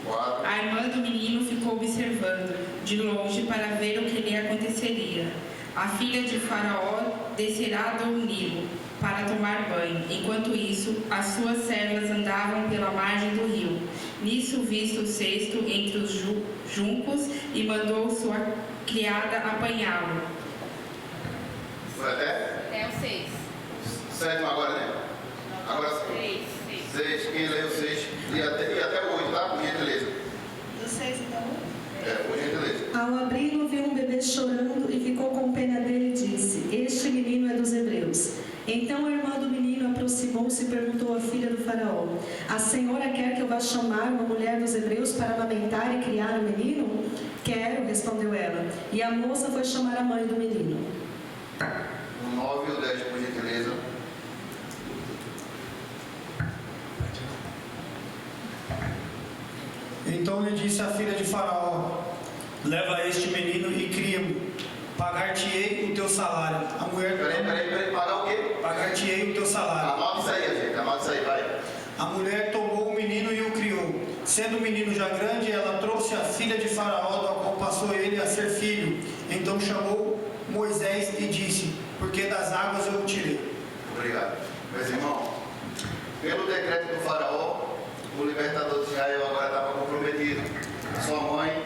4. A irmã do menino ficou observando de longe para ver o que lhe aconteceria. A filha de Faraó descerá do Nilo para tomar banho. Enquanto isso, as suas servas andavam pela margem do rio. Nisso, visto o cesto entre os juncos e mandou sua criada apanhá-lo. Foi até? É o 6. 7 agora, né? Agora 6. Quem leu 6 e até o 8, tá? Por gentileza. Do 6 até o 8? Por gentileza. Ao abri-lo, viu um bebê chorando e ficou com pena dele e disse: este menino é dos hebreus. Então a irmã do menino aproximou-se e perguntou à filha do faraó: a senhora quer que eu vá chamar uma mulher dos hebreus para amamentar e criar o menino? Quero, respondeu ela. E a moça foi chamar a mãe do menino. O 9 e o 10, por gentileza. Então lhe disse a filha de Faraó: leva este menino e cria-o. Pagar-te-ei o teu salário. A mulher. Peraí, pagar o quê? Pagar-te-ei o teu salário. Anota isso aí, gente. Anota isso aí, vai. A mulher tomou o menino e o criou. Sendo o menino já grande, ela trouxe a filha de Faraó, da qual passou ele a ser filho. Então chamou Moisés e disse: porque das águas eu o tirei. Obrigado. Meus irmãos, pelo decreto do faraó, o libertador de Israel agora estava comprometido. Sua mãe,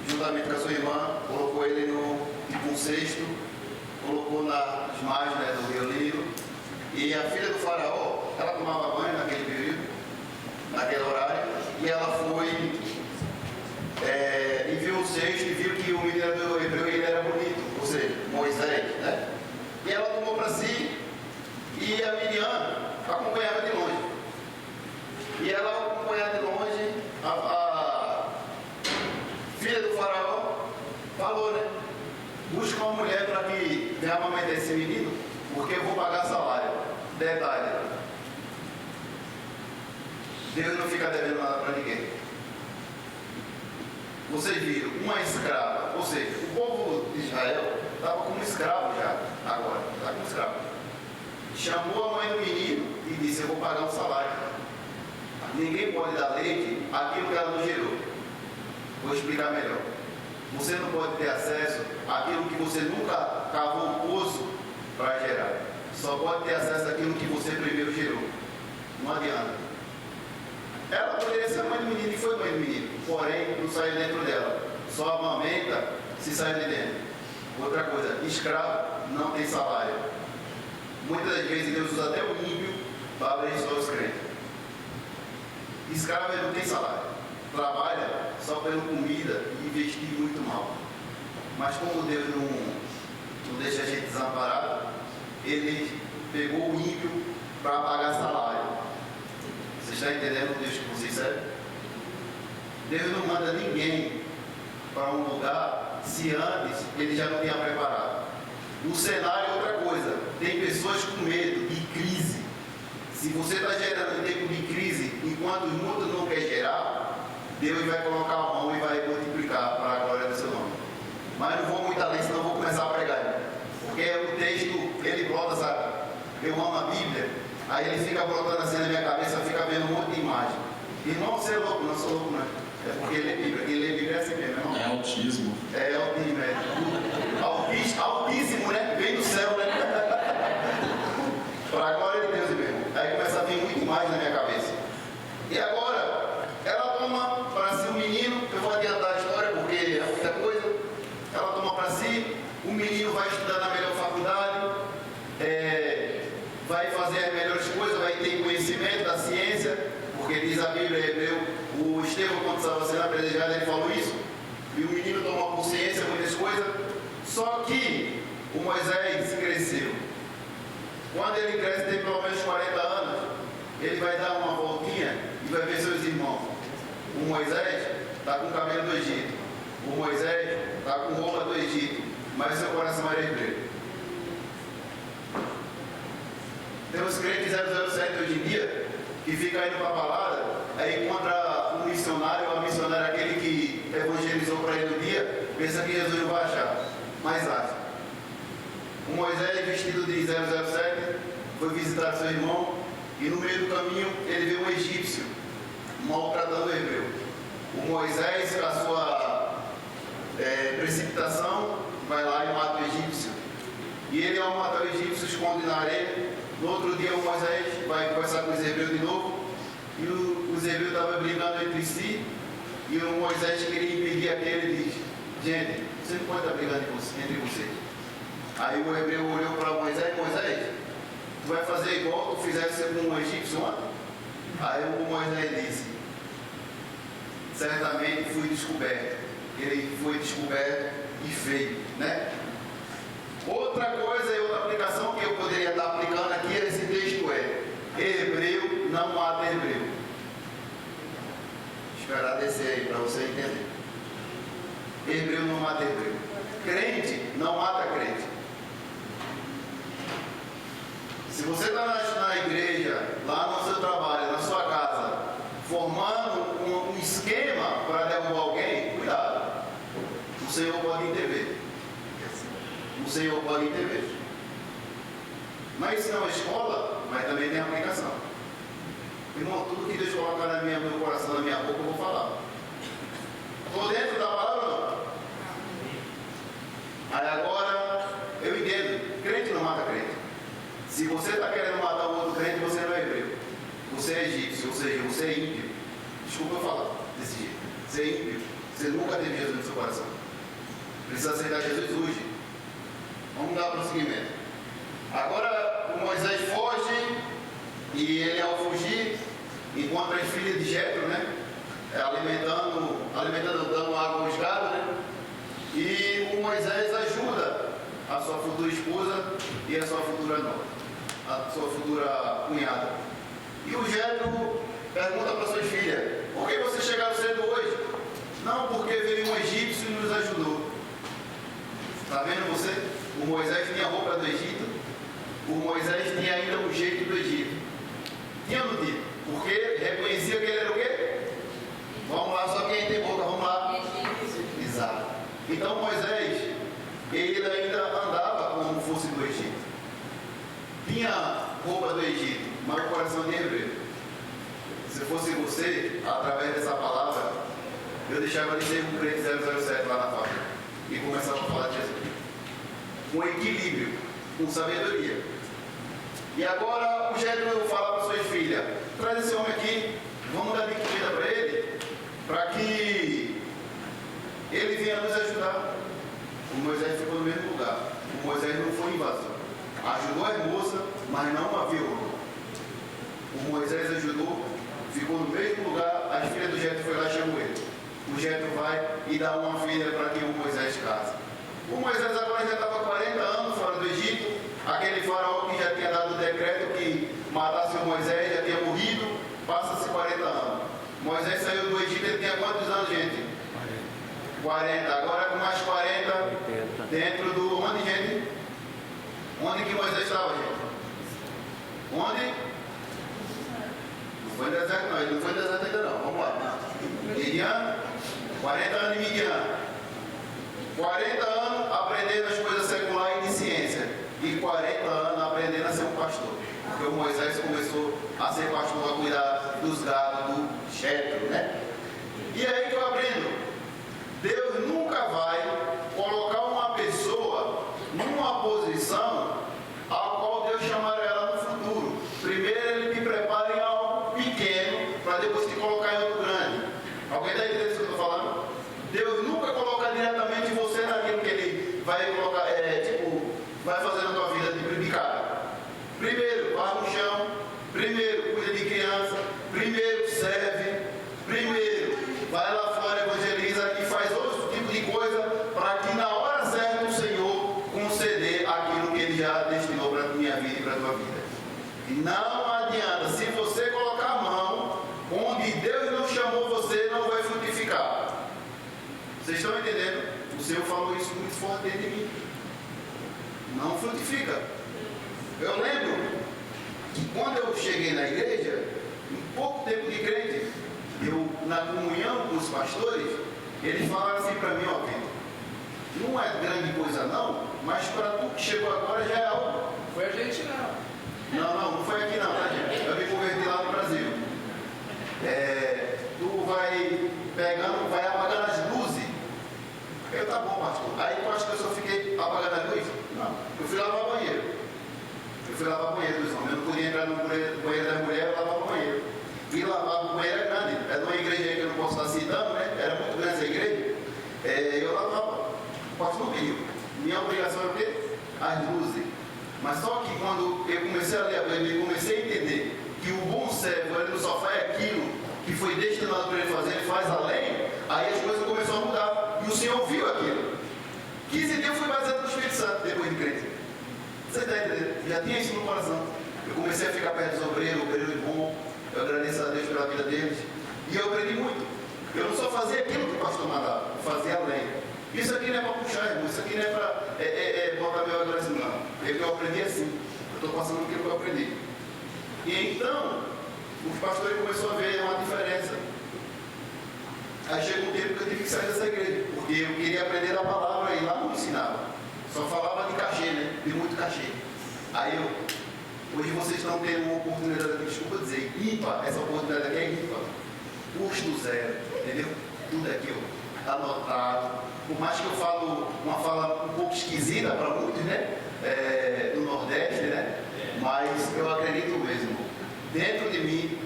juntamente com a sua irmã, colocou ele num cesto, colocou nas margens, né, do rio Nilo. E a filha do faraó, ela tomava banho naquele período, naquele horário, e ela foi e viu o cesto e viu que o menino era do hebreu e ele era bonito, ou seja, Moisés, né? E ela tomou para si, e a Miriam acompanhava de longe. E ela acompanhava de longe, a filha do faraó falou, né? Busca uma mulher para que venha amamentar esse menino, porque eu vou pagar salário. Detalhe: Deus não fica devendo nada para ninguém. vocês viram uma escrava, ou seja, o povo de Israel estava como escravo já, agora, está como escravo. Chamou a mãe do menino e disse: eu vou pagar um salário. Ninguém pode dar leite àquilo que ela não gerou. Vou explicar melhor. Você não pode ter acesso àquilo que você nunca cavou um poço para gerar. Só pode ter acesso àquilo que você primeiro gerou. Não adianta. Ela poderia ser a mãe do menino, e foi mãe do menino, porém não saiu dentro dela. Só amamenta se sai de dentro. Outra coisa, escravo não tem salário. Muitas das vezes Deus usa até o ímpio para abençoar os crentes. Escravo não tem salário. Trabalha só pela comida e vestir muito mal. Mas como Deus não deixa a gente desamparado, Ele pegou o ímpio para pagar salário. Você está entendendo o Deus que você serve? Deus não manda ninguém para um lugar se antes Ele já não tinha preparado. O cenário é outra coisa. Tem pessoas com medo de crise. Se você está gerando em tempo de crise, enquanto o mundo não quer gerar, Deus vai colocar a mão e vai multiplicar para a glória do seu nome. Mas não vou muito além, senão vou começar a pregar. Porque o texto, ele brota, sabe? Eu amo a Bíblia, aí ele fica brotando assim na minha cabeça, fica vendo um monte de imagem. Irmão, você é louco? Não sou louco, não. É porque ele é Bíblia. Quem lê Bíblia é assim mesmo, irmão. É autismo. É autismo, é. Altíssimo, né? Vem do céu, né? Para a glória de Deus mesmo. Aí começa a vir muito imagem na minha cabeça. E agora, ela toma para si o menino, eu vou adiantar a história porque é muita coisa. Ela toma para si, o menino vai estudar na melhor faculdade, vai fazer as melhores coisas, vai ter conhecimento da ciência, porque diz a Bíblia em Hebreu, o Estevão, quando estava sendo apedrejado, ele falou isso, e o menino toma por ciência muitas coisas, só que o Moisés cresceu. Quando ele cresce, tem pelo menos 40 anos, ele vai dar uma voltinha e vai ver seus irmãos. O Moisés está com o cabelo do Egito, o Moisés está com roupa do Egito, mas seu coração era hebreu. Tem os crentes 007 hoje em dia que fica indo para a balada, aí encontra um missionário, uma missionária, aquele que evangelizou para ele no dia, pensa que Jesus não vai achar, mas acha. O Moisés, vestido de 007, foi visitar seu irmão e no meio do caminho ele vê um egípcio maltratando o hebreu. O Moisés, com a sua precipitação, vai lá e mata o egípcio. E ele, ao matar o egípcio, esconde na areia. No outro dia, o Moisés vai conversar com os hebreus de novo. E os hebreus estavam brigando entre si. E o Moisés queria impedir aquele e diz: gente, você não pode estar brigando entre vocês. Aí o hebreu olhou para Moisés: Moisés, tu vai fazer igual tu fizesse com um egípcio ontem? Aí o Moisés disse: certamente fui descoberto. Ele foi descoberto e feio, né? Outra coisa e outra aplicação que eu poderia estar aplicando aqui nesse texto é: hebreu não mata hebreu. Esperar descer aí para você entender. Hebreu não mata hebreu. Crente não mata crente. Se você está na igreja, lá no seu trabalho, na sua casa, formando um esquema para derrubar alguém, cuidado. O Senhor pode intervir. O Senhor pode intervir. Mas isso não é uma escola, mas também tem aplicação. Irmão, tudo que Deus colocar no meu coração, na minha boca, eu vou falar. Estou dentro da palavra ou não? Aí agora, eu entendo, crente não mata crente. Se você está querendo matar o outro crente, você não é hebreu. Você é egípcio, ou seja, você é ímpio. Desculpa eu falar desse jeito. Você é ímpio. Você nunca teve Jesus no seu coração. Precisa aceitar Jesus hoje. Vamos dar prosseguimento. Agora o Moisés foge e ele, ao fugir, encontra as filhas de Jetro, né? Alimentando, dando água aos gados, né? E o Moisés ajuda a sua futura esposa e a sua futura nora, a sua futura cunhada. E o Jetro pergunta para suas filhas: por que vocês chegaram cedo hoje? Não, porque veio um egípcio e nos ajudou. Está vendo você? O Moisés tinha a roupa do Egito, o Moisés tinha ainda o jeito do Egito. Tinha ou não tinha? Porque reconhecia que ele era o quê? Vamos lá, só quem tem boca, vamos lá. tinha roupa do Egito, mas o coração de hebreu. Se fosse você, através dessa palavra, eu deixava de ser um crente 007 lá na fábrica e começava a falar de Jesus. Com equilíbrio, com sabedoria. E agora o Jetro fala para suas filhas: traz esse homem aqui, vamos dar de comida para ele, para que ele venha nos ajudar. O Moisés ficou no mesmo lugar. O Moisés não foi invasor. Ajudou a moça, mas não a violou. O Moisés ajudou, ficou no mesmo lugar. As filhas do Jetro foi lá e chamou ele. O Jetro vai e dá uma filha para que o Moisés case. O Moisés agora já estava 40 anos fora do Egito. Aquele faraó que já tinha dado o decreto que matasse o Moisés já tinha morrido. Passa-se 40 anos. Moisés saiu do Egito, ele tinha quantos anos, gente? 40. Agora com mais 40 dentro do... Onde, gente? Onde que Moisés estava, gente? Onde? Não foi no deserto não, ele não foi no deserto ainda não. Vamos lá. Midian, 40 anos de Midian. 40 anos aprendendo as coisas seculares e de ciência. E 40 anos aprendendo a ser um pastor. Porque o Moisés começou a ser pastor, a cuidar dos gados do Jetro, né? E aí que eu aprendo. Deus nunca vai colocar uma pessoa numa posição a qual Deus chamará ela no futuro. Primeiro ele te prepara em algo pequeno para depois te colocar em outro grande. Alguém está entendendo isso que eu estou falando? Deus nunca coloca diretamente você naquilo que ele vai colocar, vai fazer na tua vida de cara. Primeiro, vai no chão. Primeiro, cuida de criança. Primeiro, serve. Primeiro, vai lá fora, evangeliza e faz outro tipo de coisa para que na hora certa o Senhor conceder aquilo que Ele já destinou para a minha vida e para a tua vida. E não adianta, se você colocar a mão onde Deus não chamou você, não vai frutificar. Vocês estão entendendo? O Senhor falou isso muito forte dentro de mim. Não frutifica. Eu lembro que quando eu cheguei na igreja, em pouco tempo de crente, eu, na comunhão com os pastores, eles falaram assim para mim: ó, Vitor, não é grande coisa não, mas para tu que chegou agora já é algo. Foi a gente não. Não foi aqui não, tá, gente? Eu me converti lá no Brasil. Tu vai pegando, vai apagando as luzes. Eu, tá bom, pastor. Aí tu acha que eu só fiquei apagando as luzes? Não. Eu fui lavar banheiro. Dos homens. Eu não podia entrar no banheiro das mulheres, eu lavava o banheiro. E lavar o banheiro é grande. É de uma igreja aí que eu não posso estar citando, né? Era muito grande essa igreja. Eu lavava. O pastor pediu. Minha obrigação era o quê? As luzes. Mas só que quando eu comecei a ler a Bíblia e comecei a entender que o bom servo, ele não só faz aquilo que foi destinado para ele fazer, ele faz além, aí as coisas começaram a mudar. E o Senhor viu aquilo. 15 dias eu fui batizado no Espírito Santo, depois de crente. Você está entendendo? Já tinha isso no coração. Eu comecei a ficar perto dos obreiros bom. Eu agradeço a Deus pela vida deles. E eu aprendi muito. Eu não só fazia aquilo que o pastor mandava, eu fazia além. Isso aqui não é para puxar, irmão. Isso aqui não é para botar meu agradecimento, não. Eu aprendi assim. Eu estou passando aquilo que eu aprendi. E então, os pastores começaram a ver uma diferença. Aí chegou um tempo que eu tive que sair dessa igreja, porque eu queria aprender a palavra e lá não ensinava. Só falava de cachê, né? De muito cachê. Aí hoje vocês estão tendo uma oportunidade aqui, desculpa dizer, ímpar, essa oportunidade aqui é ímpar. Custo zero, entendeu? Tudo aqui, ó, anotado. Por mais que eu falo uma fala um pouco esquisita para muitos, né? Do Nordeste, né? Mas eu acredito mesmo. Dentro de mim,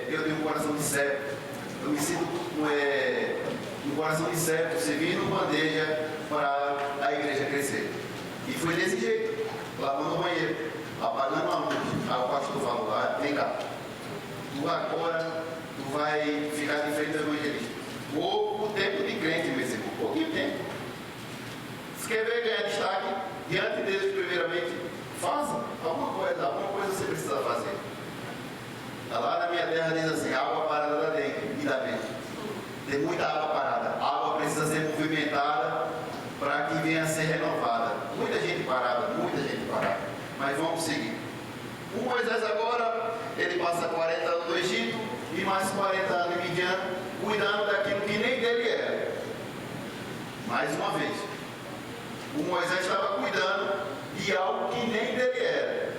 eu tenho um coração de servo. Eu me sinto um coração de servo, servindo bandeja para a igreja crescer. E foi desse jeito, lavando o banheiro, apagando a luz. Aí o pastor falou: vem cá, tu agora tu vai ficar de frente do evangelista. Pouco tempo de crente, meu irmão, pouquinho tempo. Se quer ver ganhar destaque diante de Deus, primeiramente, faça alguma coisa você precisa fazer. Lá na minha terra diz assim: água parada da dengue e da mente. Tem muita água parada. A água precisa ser movimentada para que venha a ser renovada. Muita gente parada. Mas vamos seguir. O Moisés agora, ele passa 40 anos no Egito e mais 40 anos em Midian, cuidando daquilo que nem dele era. Mais uma vez, o Moisés estava cuidando de algo que nem dele era.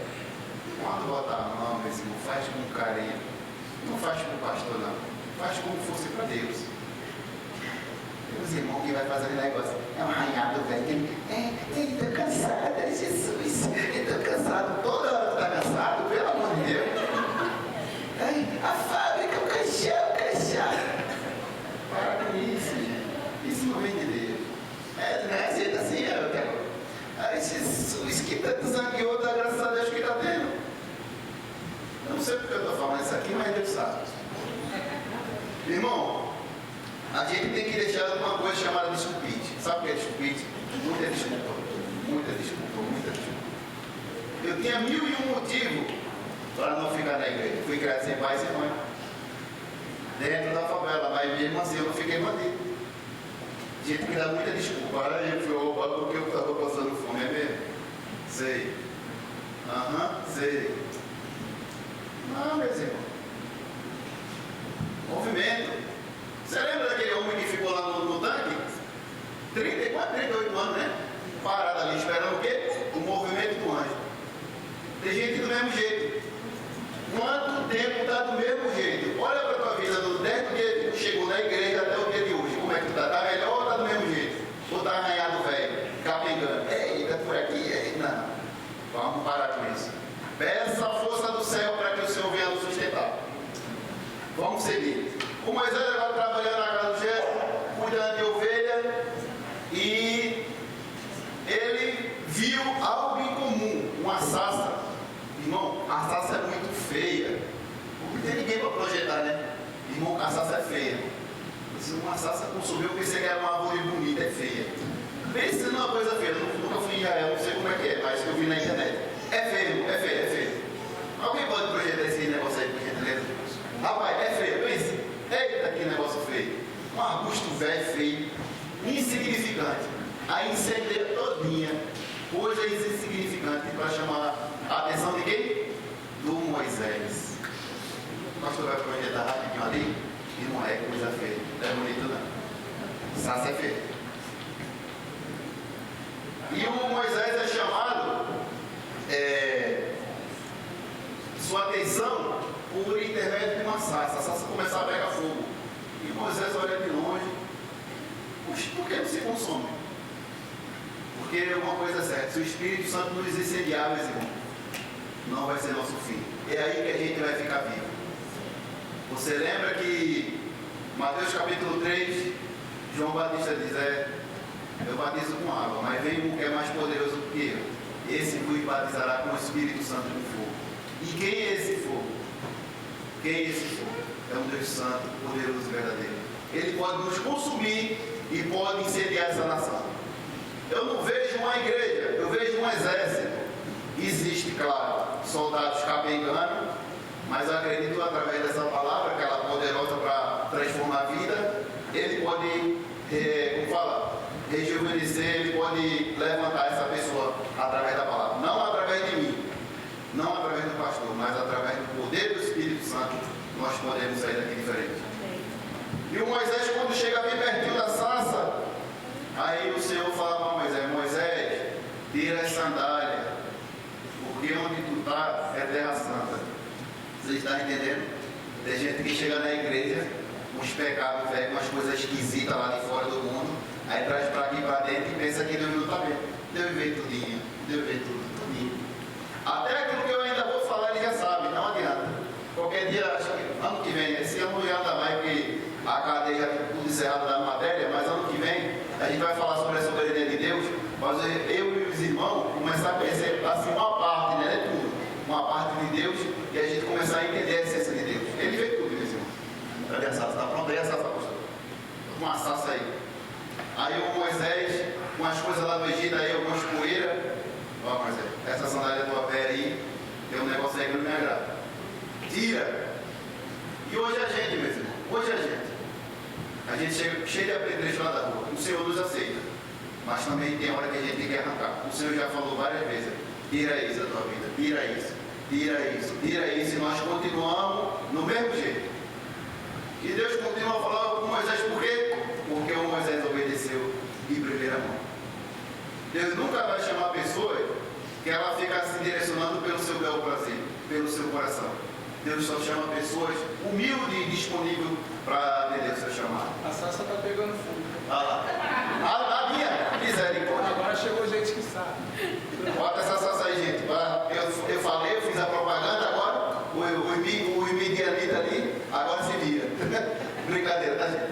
Quando botar a mão, meu irmão, faz com carinho. Não faz com o pastor, não. Faz como fosse para Deus. Os irmãos que vai fazer negócio. É um arranhado, velho. Estou cansada, Jesus. Estou cansado. Toda hora tu está cansado, pelo amor de Deus. A fábrica, o caixão. Para com isso, gente. Isso não vem de Deus. Não é jeito assim, Ai, Jesus, que tantos anos dá graças a Deus que está tendo. Eu não sei porque eu estou falando isso aqui, mas Deus sabe. Irmão, a gente tem que deixar uma coisa chamada desculpite. Sabe o que é desculpite? Muita desculpa. Eu tinha 1001 motivos para não ficar na igreja. Fui criado sem pai e sem mãe. Dentro da favela, mas mesmo assim eu não fiquei bandido. Gente que dá muita desculpa. Eu fui roubado porque eu estava passando fome, é mesmo? Sei. Sei. Não, meus irmãos. Movimento. Você lembra daquele homem que ficou lá no tanque? 34, 38 anos, né? Parado ali, esperando o quê? O movimento do anjo. Tem gente do mesmo jeito. Quanto tempo está do mesmo jeito? Olha para a tua vida, desde o dia que tu chegou na igreja até o dia de hoje. Como é que tu está? Está melhor ou está do mesmo jeito? Ou está arranhado, velho? Capengando. Eita, por aqui. Não. Vamos parar com isso. Peça a força do céu para que o Senhor venha nos sustentar. Vamos seguir. O Moisés estava trabalhando na casa do Jetro, cuidando de ovelha, e ele viu algo em comum, uma sarça. Irmão, a sarça é muito feia. Não tem ninguém para projetar, né? Irmão, a sarça é feia. Uma sarça consumiu, eu pensei que era uma árvore bonita, é feia. Pense numa coisa feia. Eu nunca fui em Israel, não sei como é que é, mas eu vi na internet. É feio. Alguém pode projetar esse negócio aí, por gentileza? Rapaz, é feio, pense. Eita, que negócio feio. Um arbusto velho, feio, insignificante. A incendeia todinha. Hoje é insignificante para chamar a atenção de quem? Do Moisés. O pastor vai projetar rapidinho ali e não é coisa feia. Não é bonito, não. Sarça é feio. E o Moisés é chamado, sua atenção, por intermédio de uma sarça. A sarça começar a pegar fogo. E Moisés olha de longe. Puxa, por que não se consome? Porque uma coisa é certa, se o Espírito Santo nos incendiar, meus irmãos, não vai ser nosso fim. É aí que a gente vai ficar vivo. Você lembra que Mateus capítulo 3, João Batista diz, eu batizo com água, mas vem um que é mais poderoso do que eu. Esse vos batizará com o Espírito Santo com fogo. E quem é esse fogo? É um Deus santo, poderoso e verdadeiro. Ele pode nos consumir e pode incendiar essa nação. Eu não vejo uma igreja, eu vejo um exército. Existe, claro, soldados capengando, mas eu acredito através dessa palavra, que ela é poderosa para transformar a vida, ele pode, rejuvenescer, ele pode levantar essa pessoa através da palavra. Não através de mim, não através do pastor, mas através do poder do Espírito Santo, nós podemos sair daqui diferente. E o Moisés, quando chega bem pertinho da sarça, aí o Senhor fala para Moisés, tira as sandálias, porque onde tu está é terra santa. Vocês estão entendendo? Tem gente que chega na igreja, uns pecados velhos, umas coisas esquisitas lá de fora do mundo, aí traz para aqui para dentro e pensa que Deus não está vendo. Deus vê tudinho, Deus vê tudinho. Até aquilo que eu ainda vou falar, ele já sabe, não adianta. Qualquer dia, acho que ano que vem, esse ano não anda mais, porque a cadeia já está tudo encerrado da matéria, mas ano que vem a gente vai falar sobre a soberania de Deus, mas eu e os irmãos começar a conhecer assim uma parte, né? Não é tudo, uma parte de Deus, e a gente começar a entender a essência de Deus. Ele vê tudo, meus irmãos. Cadê a sarça? Está pronta aí a sarça, pastor? Uma sarça aí. Aí o Moisés, com as coisas lá do Egito, aí algumas poeiras. Ó, Moisés, essa sandália tua pé aí, tem um negócio aí que não me agrada. Tira. E hoje a gente, meus irmãos, a gente chega cheio de apedrecho lá da rua. O Senhor nos aceita, mas também tem hora que a gente tem que arrancar. O Senhor já falou várias vezes, tira isso da tua vida, tira isso, e nós continuamos no mesmo jeito. E Deus continua a falar com Moisés, por quê? Porque o Moisés obedeceu de primeira mão. Deus nunca vai chamar pessoas que ela fica se direcionando pelo seu bel prazer, pelo seu coração. Deus só chama pessoas humildes e disponíveis para atender o seu chamado. A Sassa está pegando fogo. A minha misericórdia. Agora chegou gente que sabe. Bota essa Sassa aí, gente. Eu falei, eu fiz a propaganda, agora o imedianita ali, agora se vira. Brincadeira, tá, gente?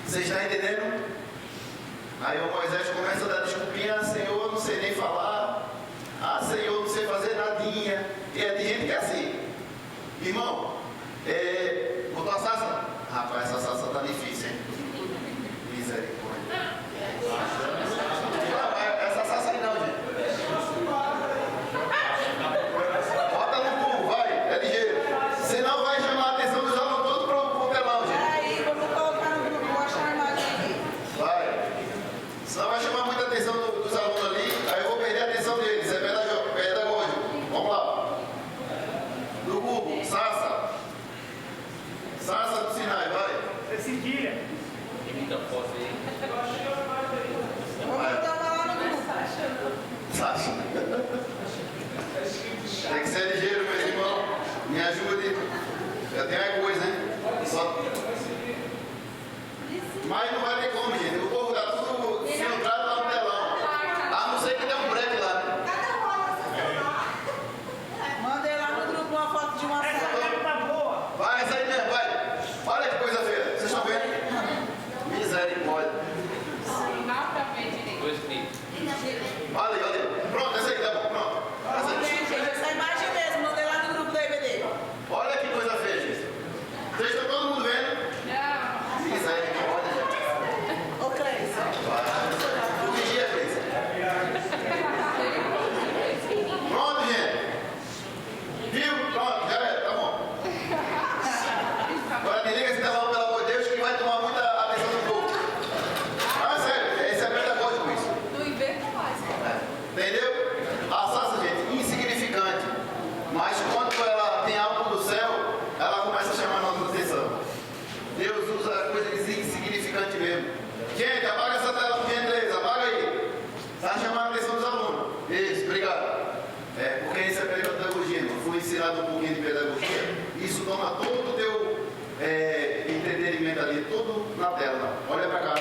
Vocês estão entendendo? Aí o Moisés começa a dar desculpinha: Senhor, não sei nem falar. Senhor, não sei fazer nadinha. E é de gente que é assim. Irmão, botou a Sassa? Rapaz, essa Sassa tá difícil, hein? Misericórdia. Essa Sassa aí não, gente. Bota no burro, vai, é ligeiro. Senão vai chamar a atenção dos alunos todos pro telão, gente. Peraí, vamos colocar no grupo, vou achar a imagem aqui. Vai. Senão vai chamar muita atenção dos alunos ali, aí eu vou perder a atenção deles. É pedagógico. Vamos lá. Do Google, Sassa. Sassa do Sinai, vai. Cecília. Vamos botar uma lá no grupo. Sassa. Tem que ser ligeiro, meu irmão. Me ajude. Eu tenho mais coisa, né? Mas não vai ter como, gente. O povo tá tudo filtrado lá no telão. A não ser que dê um break lá, né? Mandei lá no grupo uma foto de uma Essa sala. cara tá boa. Vai, essa aí mesmo, vai. Olha que coisa feia. Vocês estão vendo? Misericórdia. Olha ali. Pronto, essa aí tá bom. Pronto. Essa aí. Gente, essa imagem mesmo, mandei lá no grupo da IBD. Olha que coisa feia, gente. Vocês estão todo mundo vendo? Misericórdia, gente. Ô, Cleiton. O vigia, Cleiton. Pronto, gente. Viu? Pronto, já é, tá bom. Agora desliga esse telão, pelo amor de Deus, que vai tomar muita atenção do povo. Sério, esse é pedagógico isso. Não inventa mais. Entendeu? A Sassa, gente, insignificante. Mas quando ela tem algo do céu, ela começa a chamar a nossa atenção. Deus usa coisas insignificantes mesmo. Gente, apaga essa tela por gentileza, apaga aí. Está chamando a atenção dos alunos. Isso, obrigado. Porque isso é pedagogia, irmão. Fui ensinado um pouquinho de pedagogia. Isso toma todo o teu entretenimento ali, tudo na tela. Olha pra cá.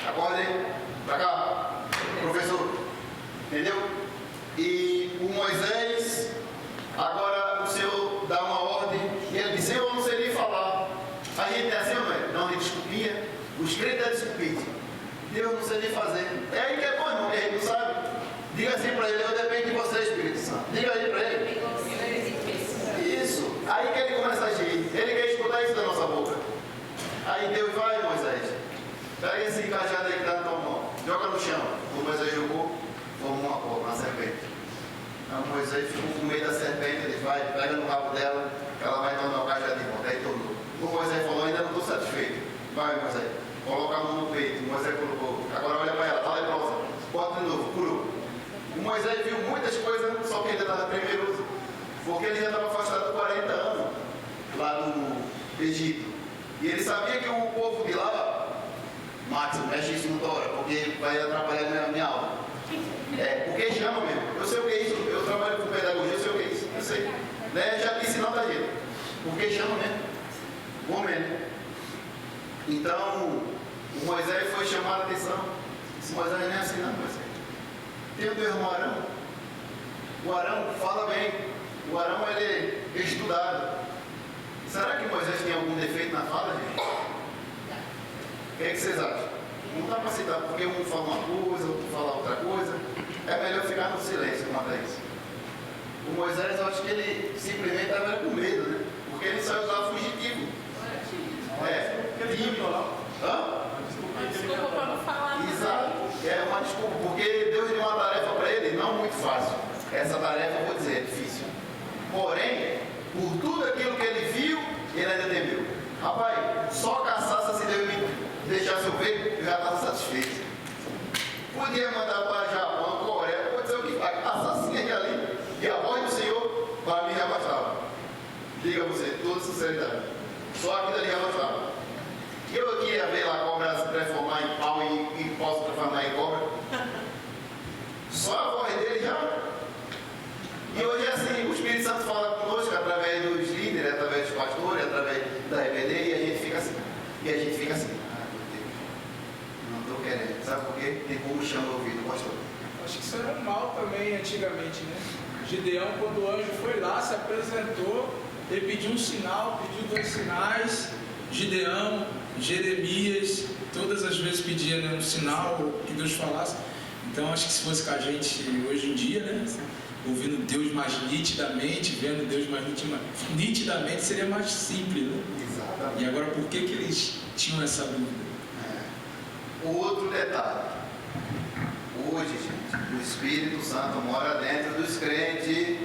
Acordem. Pra cá. Professor. Entendeu? E o Moisés, agora o Senhor dá uma ordem. E ele disse: eu não sei nem falar. A gente é assim, não é? Não, de desculpinha. Os crentes é desculpinha. Deus não sei nem fazer. É aí que é bom, irmão, que a gente não sabe. Diga assim para ele: eu dependo de você, Espírito Santo. Diga aí para ele. Isso. Aí que ele começa a agir. Ele quer escutar isso da nossa boca. Aí Deus vai, Moisés. Pega esse cajado aí que está na tua mão. Joga no chão. O Moisés jogou, formou uma cobra, uma serpente. Então Moisés ficou com medo da serpente. Ele vai, pega no rabo dela, ela vai tornar o cajado de volta. Aí tornou. O Moisés falou: ainda não estou satisfeito. Vai, Moisés. Coloca a mão no peito. Moisés colocou. Agora olha para ela, está leprosa. Bota de novo, curou. O Moisés viu muitas coisas, só que ele estava temeroso. Porque ele já estava afastado 40 anos lá do Egito. E ele sabia que o povo de lá, Max, não mexe isso no Tora, porque vai atrapalhar a minha aula. Porque chama mesmo. Eu sei o que é isso. Eu trabalho com pedagogia, eu sei o que é isso. Eu sei. Né? Já disse não, tá, gente? Porque chama mesmo. Bom mesmo. Então, o Moisés foi chamar a atenção. Esse Moisés não é assim, não, Moisés. Tem o teu irmão Arão. O Arão fala bem. O Arão, ele é estudado. Será que Moisés tem algum defeito na fala, gente? O que vocês acham? Não dá para citar, porque um fala uma coisa, outro fala outra coisa. É melhor ficar no silêncio quanto a isso. O Moisés, eu acho que ele simplesmente estava com medo, né? Porque ele só usava fugitivo. Tímido. Desculpa para não falar. Exato. É uma desculpa, porque Deus deu uma tarefa para ele, não muito fácil. Essa tarefa, eu vou dizer, é difícil. Porém, por tudo aquilo que ele viu, ele ainda temeu. Rapaz, só caçaça se Deus me deixasse eu ver, eu já estava satisfeito. Podia mandar para Japão, Coreia, pode ser o que faz. Assassina que ali, e a voz do Senhor, para mim já bastava. Diga você, toda sinceridade. Só aquilo ali já bastava. Eu queria ver lá a cobra se transformar em pau e posso transformar em cobra. Só a voz dele já E hoje é assim, o Espírito Santo fala conosco através dos líderes, através dos pastores, através da RBD, e a gente fica assim. Meu Deus, não estou querendo. Sabe por quê? Tem como chama o ouvido, pastor. Acho que isso era mal também antigamente, né? Gideão, quando o anjo foi lá, se apresentou, ele pediu um sinal, pediu 2 sinais. Gideão, Jeremias, todas as vezes pedia, né, um sinal que Deus falasse. Então acho que se fosse com a gente hoje em dia, né, ouvindo Deus mais nitidamente, vendo Deus mais nitidamente, seria mais simples, né? Exatamente. E agora por que eles tinham essa dúvida? Outro detalhe. Hoje, gente, o Espírito Santo mora dentro dos crentes.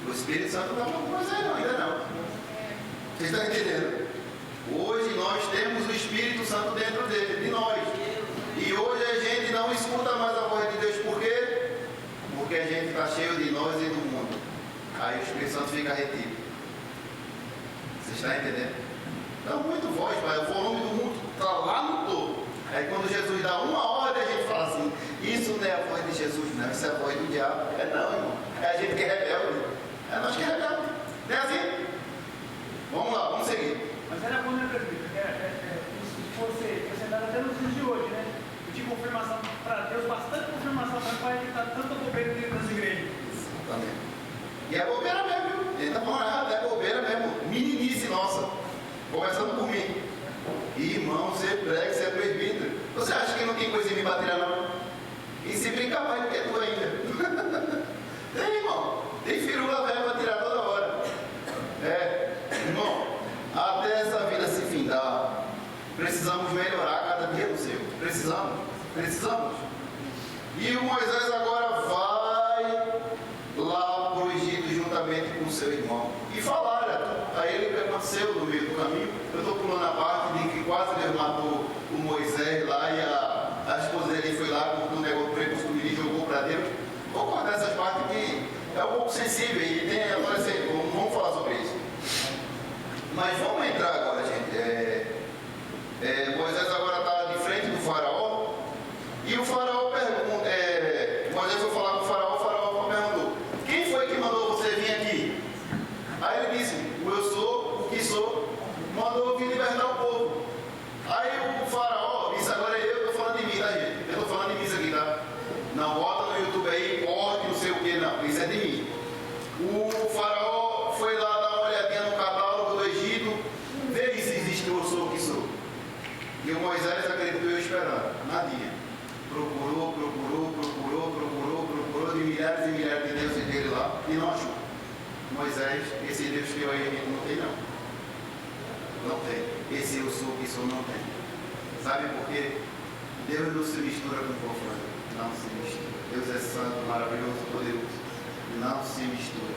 O Espírito Santo não está com coisa aí não, ainda não. Vocês estão entendendo? Hoje nós temos o Espírito Santo dentro de nós. E hoje a gente não escuta mais a voz de Deus. Por quê? Porque a gente está cheio de nós e do mundo. Aí o Espírito Santo fica retido. Vocês estão entendendo? Dá muito voz, mas o volume do mundo está lá no topo. Aí quando Jesus dá uma ordem, a gente fala assim, isso não é a voz de Jesus, não, isso é a voz do diabo. É não, irmão. É a gente que é rebelde. É nós que é rebelde. Não é assim? Vamos lá, vamos seguir. Mas era bom, né, presbítero? Se fosse apresentado até nos dias de hoje, né? Eu tinha confirmação para Deus, bastante confirmação para pai que está tanta bobeira dentro das igrejas. Exatamente. E é bobeira mesmo, viu? Ele está falando errado, é bobeira mesmo. Meninice nossa. Começando por mim. Irmão, você prega, você é presbítero. Você acha que não tem coisa em me bater não? E se brincar mais do que tu ainda. Tem, irmão. Tem firula velha para tirar toda hora. Irmão, até essa vida se findar, precisamos melhorar cada dia do seu. Precisamos. E o Moisés agora vai lá para o Egito juntamente com o seu irmão. E falaram a ele o que aconteceu no meio do caminho. Eu estou pulando a parte de que quase Deus matou o Moisés lá e a esposa dele foi lá com o negócio do precursor e jogou para Deus. Vou cortar essas partes que é um pouco sensível e tem adolescente. Vamos falar sobre isso. Mas vamos entrar agora, gente. Moisés agora está de frente do faraó e o faraó pergunta. Moisés foi falar com o faraó perguntou: quem foi que mandou você vir aqui? Aí ele disse: o eu sou, o que sou, mandou vir libertar o povo. Aí o faraó disse: agora eu estou falando de mim, tá, gente? Eu estou falando de mim isso aqui, tá? Não bota no YouTube aí, corte, não sei o que, não. Isso é de mim. O faraó foi lá dar uma olhadinha no catálogo do Egito, ver se existe o eu sou, o que sou. E o Moisés acreditou eu esperando, nadinha. Procurou de milhares e milhares de deuses dele lá e não achou. Moisés, esse Deus que eu aí não tem não. Não tem. Esse eu sou, que sou, não tem. Sabe por quê? Deus não se mistura com profano. Não se mistura. Deus é santo, maravilhoso, poderoso. Não se mistura.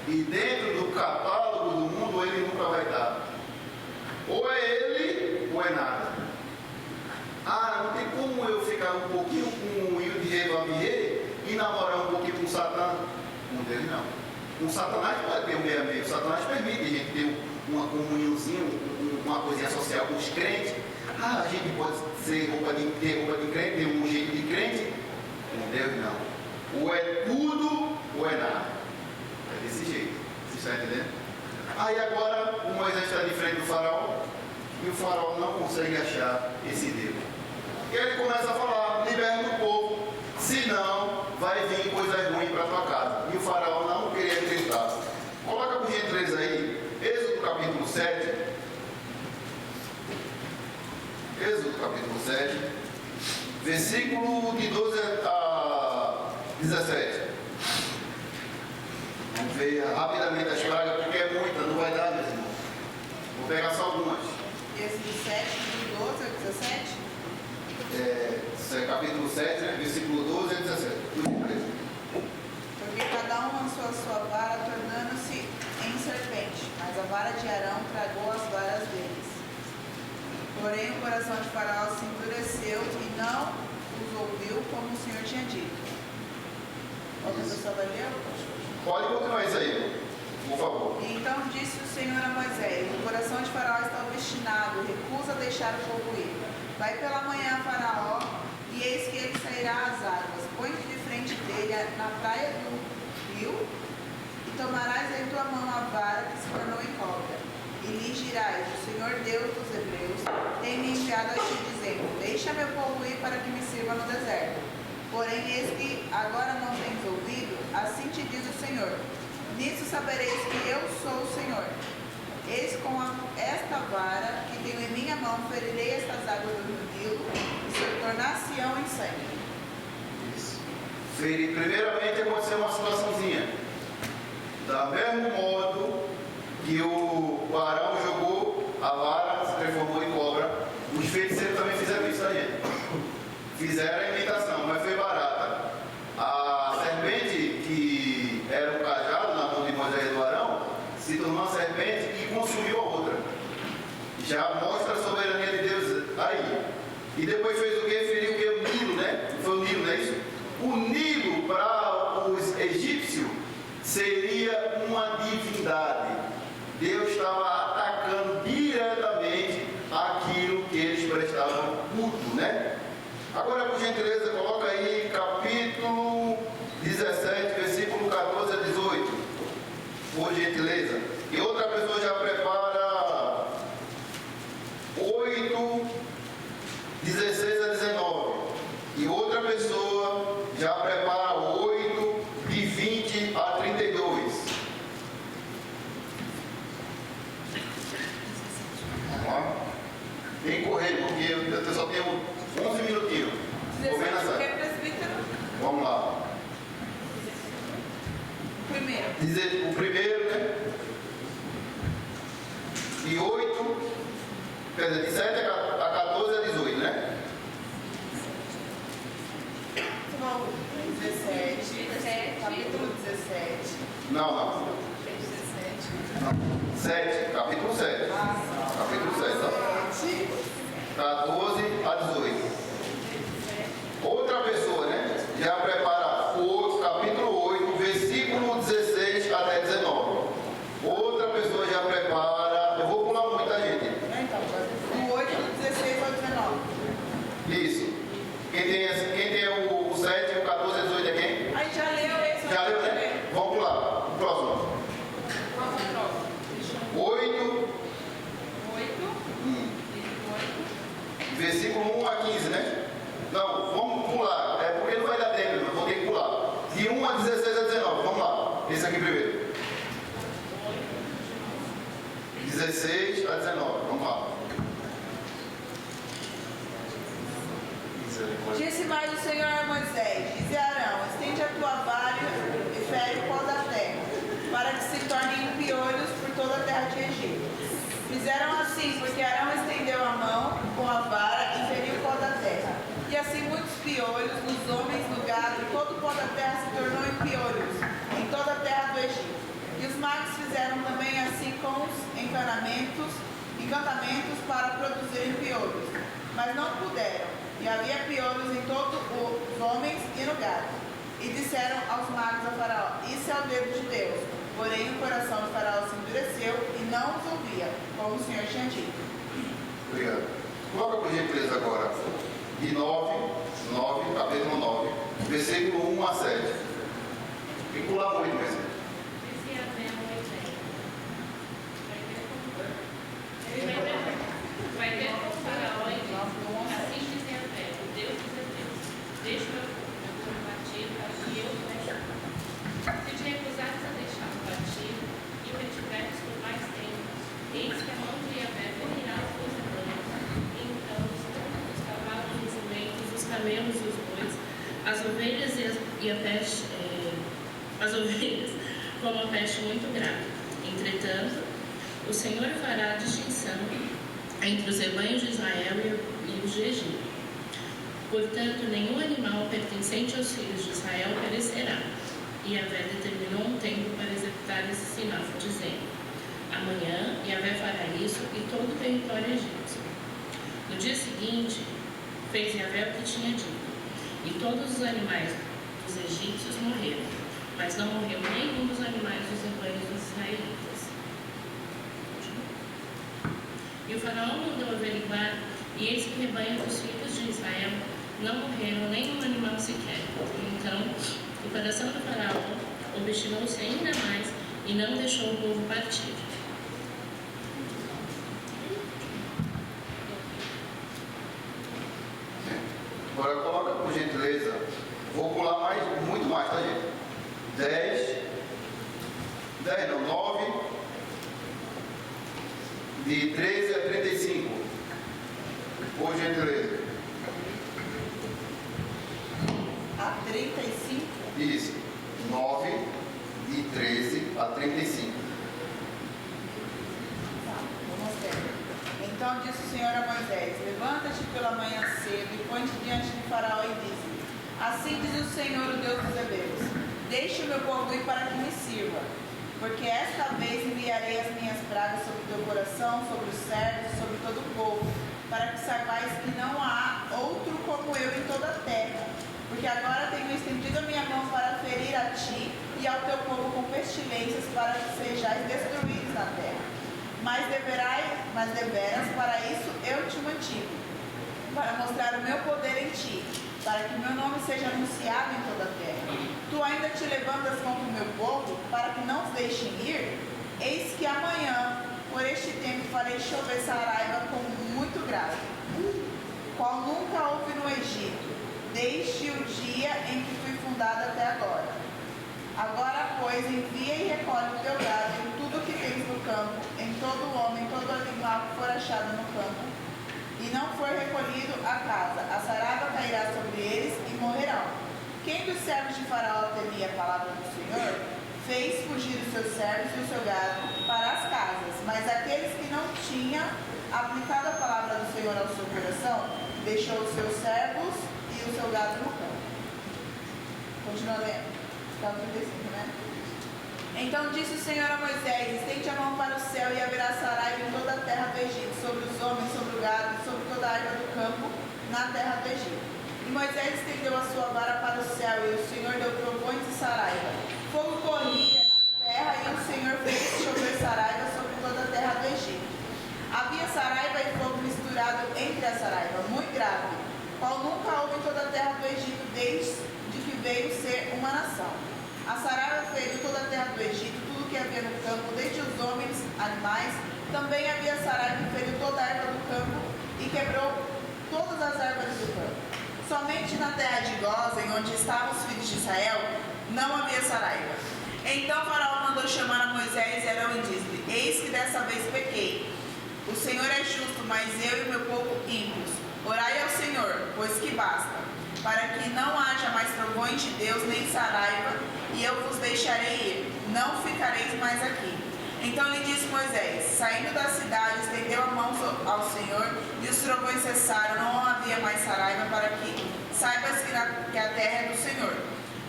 E dentro do catálogo do mundo ele nunca vai estar. Ou é ele, ou é nada. Não tem como eu ficar um pouquinho com o Rio de Revavier e namorar um pouquinho com Satã. Com Deus não. Com Satanás pode ter um meio-meio. Satanás permite a gente ter uma comunhãozinha, uma coisinha social com os crentes. A gente pode ter roupa de crente, ter um jeito de crente. Com Deus não. Ou é tudo, ou é nada. É desse jeito. Vocês estão entendendo? Aí agora o Moisés está de frente do faraó e o faraó não consegue achar esse Deus. E ele começa a falar: liberta o povo, senão vai vir coisas ruins para a tua casa. E o faraó não queria acreditar. Coloca por gentileza aí, Êxodo capítulo 7. Êxodo capítulo 7, versículo de 12 a 17. Vamos ver rapidamente as pragas, porque é muita, não vai dar, meus irmãos. Vou pegar só algumas. Êxodo 7, do 12 a 17? Capítulo 7, versículo 12 a 17. Porque cada um lançou a sua vara, tornando-se em serpente, mas a vara de Arão tragou as varas deles. Porém, o coração de Faraó se endureceu e não os ouviu, como o Senhor tinha dito. Outra pessoa vai ler? Pode continuar isso aí, por favor. Então disse o Senhor a Moisés: o coração de Faraó está obstinado, recusa deixar o povo ir. Vai pela manhã a Faraó, e eis que ele sairá às águas. Põe-te de frente dele na praia do rio, e tomarás em tua mão a vara que se tornou em cobra, e lhes dirás: o Senhor Deus dos Hebreus tem me enviado a ti, dizendo: deixa meu povo ir para que me sirva no deserto. Porém, eis que agora não tens ouvido, assim te diz o Senhor: nisso sabereis que eu sou o Senhor. Eis com esta vara que tenho em minha mão, ferirei estas águas do Nilo, e se tornar-se-ão em sangue. Isso. Primeiramente aconteceu uma situaçãozinha. Da mesmo modo que o Arão jogou a vara, se transformou em cobra, os feiticeiros também fizeram isso, tá, gente? Fizeram a imitação, mas foi barata. A serpente que era um cajado na mão de Moisés e do Arão se tornou uma serpente e consumiu a outra. Já mostra a soberania de Deus aí. E depois fez o que? Feriu o que? O Nilo, né? Foi o Nilo, não é isso? O Nilo, para os egípcios, seria uma divindade. Deus estava atacando diretamente aquilo que eles prestavam culto, né? Agora, por gentileza, coloca aí capítulo 17, versículo 14 a 18. Por gentileza. E outra pessoa já prepara 8, 16 a 19. E outra pessoa já prepara 8, de 20 a 32. Vamos lá. Tem que correr, porque eu só tenho 11 minutinhos. Vou ver nessa. Vamos lá. O primeiro, né? De 8, quer dizer, de 7 a 14 a 18, né? 17, capítulo 17. Não. 7, capítulo 7. Capítulo 7, tá? 14 a 18. Outra pessoa, né? Já prepara o capítulo 8, versículo 16 até 19. Outra pessoa já prepara. Eu vou pular muita gente. Do 8, do 16 ao 19. Isso. Quem tem o 7, o 14 e o 18 é quem? Aí já leu esse. Já leu, né? Vamos pular. O próximo. 8. Versículo 1 a 15, né? Não, vamos pular. É porque não vai dar tempo, eu vou ter que pular. De 1 a 16 a 19. Vamos lá. Esse aqui primeiro. 16 a 19. Vamos lá. Disse mais o Senhor a Moisés: dize a Arão: estende a tua vara e fere o pó da terra, para que se tornem piolhos por toda a terra de Egito. Fizeram assim, porque Arão estendeu a mão com a vara e feriu o pó da terra. E assim muitos piolhos nos homens, no gado, e todo o pó da terra se tornou em piolhos em toda a terra do Egito. E os magos fizeram também assim com os encantamentos para produzirem piolhos, mas não puderam. E havia piolhos em todos os homens e no gado. E disseram aos magos a Faraó: isso é o dedo de Deus. Porém o coração de Faraó se endureceu e não os ouvia, como o Senhor tinha dito. Obrigado. Coloca por gentileza agora. De 9, capítulo 9, versículo 1 a 7. Tem que pular muito mesmo. Vai ter com Faraó e assim diz Yahvé, o Deus dos Hebreus: deixa o meu povo partir, para que eu feche o pão. Se te recusares a deixá-lo partir e o retiveres por mais tempo, eis que a mão de Yahvé ferirá os teus rebanhos. Então os cavalos, os jumentos, os camelos e os bois, as ovelhas as ovelhas, com uma peste muito grave. Entretanto, o Senhor fará a distinção entre os rebanhos de Israel e os de Egito. Portanto, nenhum animal pertencente aos filhos de Israel perecerá. E Yahvé determinou um tempo para executar esse sinal, dizendo: amanhã Yahvé fará isso e todo o território egípcio. No dia seguinte, fez Yahvé o que tinha dito, e todos os animais dos egípcios morreram, mas não morreu nenhum dos animais dos rebanhos dos israelitas. E o faraó mandou averiguar, e eis que o rebanho dos filhos de Israel não morreram nenhum animal sequer. Então o coração do faraó obstinou-se ainda mais e não deixou o povo partir. Agora coloca por gentileza. Vou pular muito mais, tá, gente? 9, de 13 a 35. Por gentileza. A 35? Isso. 9, de 13 a 35. Vamos ver. Então disse o Senhor a Moisés: levanta-te pela manhã cedo e põe-te diante de Faraó e diz-lhe: assim diz o Senhor, o Deus dos Hebreus: deixe o meu povo ir para que me sirva, porque esta vez enviarei as minhas pragas sobre o teu coração, sobre os servos e sobre todo o povo, para que saibais que não há outro como eu em toda a terra. Porque agora tenho estendido a minha mão para ferir a ti e ao teu povo com pestilências, para que sejais destruídos na terra. Mas deveras, para isso eu te mantive, para mostrar o meu poder em ti, para que o meu nome seja anunciado em toda a terra. Tu ainda te levantas contra o meu povo, para que não os deixem ir? Eis que amanhã, por este tempo, farei chover saraiva como muito grave, qual nunca houve no Egito, desde o dia em que fui fundada até agora. Agora, pois, envia e recolhe o teu gado e tudo o que tens no campo, em todo homem, todo animal que for achado no campo, e não for recolhido a casa, a saraiva cairá sobre eles e morrerão. Quem dos servos de Faraó temia a palavra do Senhor, fez fugir os seus servos e o seu gado para as casas, mas aqueles que não tinham aplicado a palavra do Senhor ao seu coração, deixou os seus servos e o seu gado no campo. Continua lendo. Capítulo 35, né? Então disse o Senhor a Moisés: estende a mão para o céu e haverá saraiva em toda a terra do Egito, sobre os homens, sobre o gado, sobre toda a erva do campo, na terra do Egito. E Moisés estendeu a sua vara para o céu, e o Senhor deu trovões e saraiva. Fogo corria na terra, e o Senhor fez chover saraiva sobre toda a terra do Egito. Havia saraiva e fogo misturado entre a saraiva, muito grave, qual nunca houve em toda a terra do Egito, desde que veio ser uma nação. A saraiva feriu toda a terra do Egito, tudo que havia no campo, desde os homens, animais. Também havia saraiva que feriu toda a erva do campo e quebrou todas as árvores do campo. Somente na terra de Gósen, onde estavam os filhos de Israel, não havia saraiva. Então Faraó mandou chamar a Moisés e Arão e disse-lhe: eis que dessa vez pequei. O Senhor é justo, mas eu e o meu povo ímpios. Orai ao Senhor, pois que basta, para que não haja mais trovões de Deus, nem saraiva, e eu vos deixarei ir, não ficareis mais aqui. Então lhe disse Moisés: saindo da cidade, estendeu a mão ao Senhor, e os trovões cessaram, não havia mais saraiva, para que saibas que a terra é do Senhor.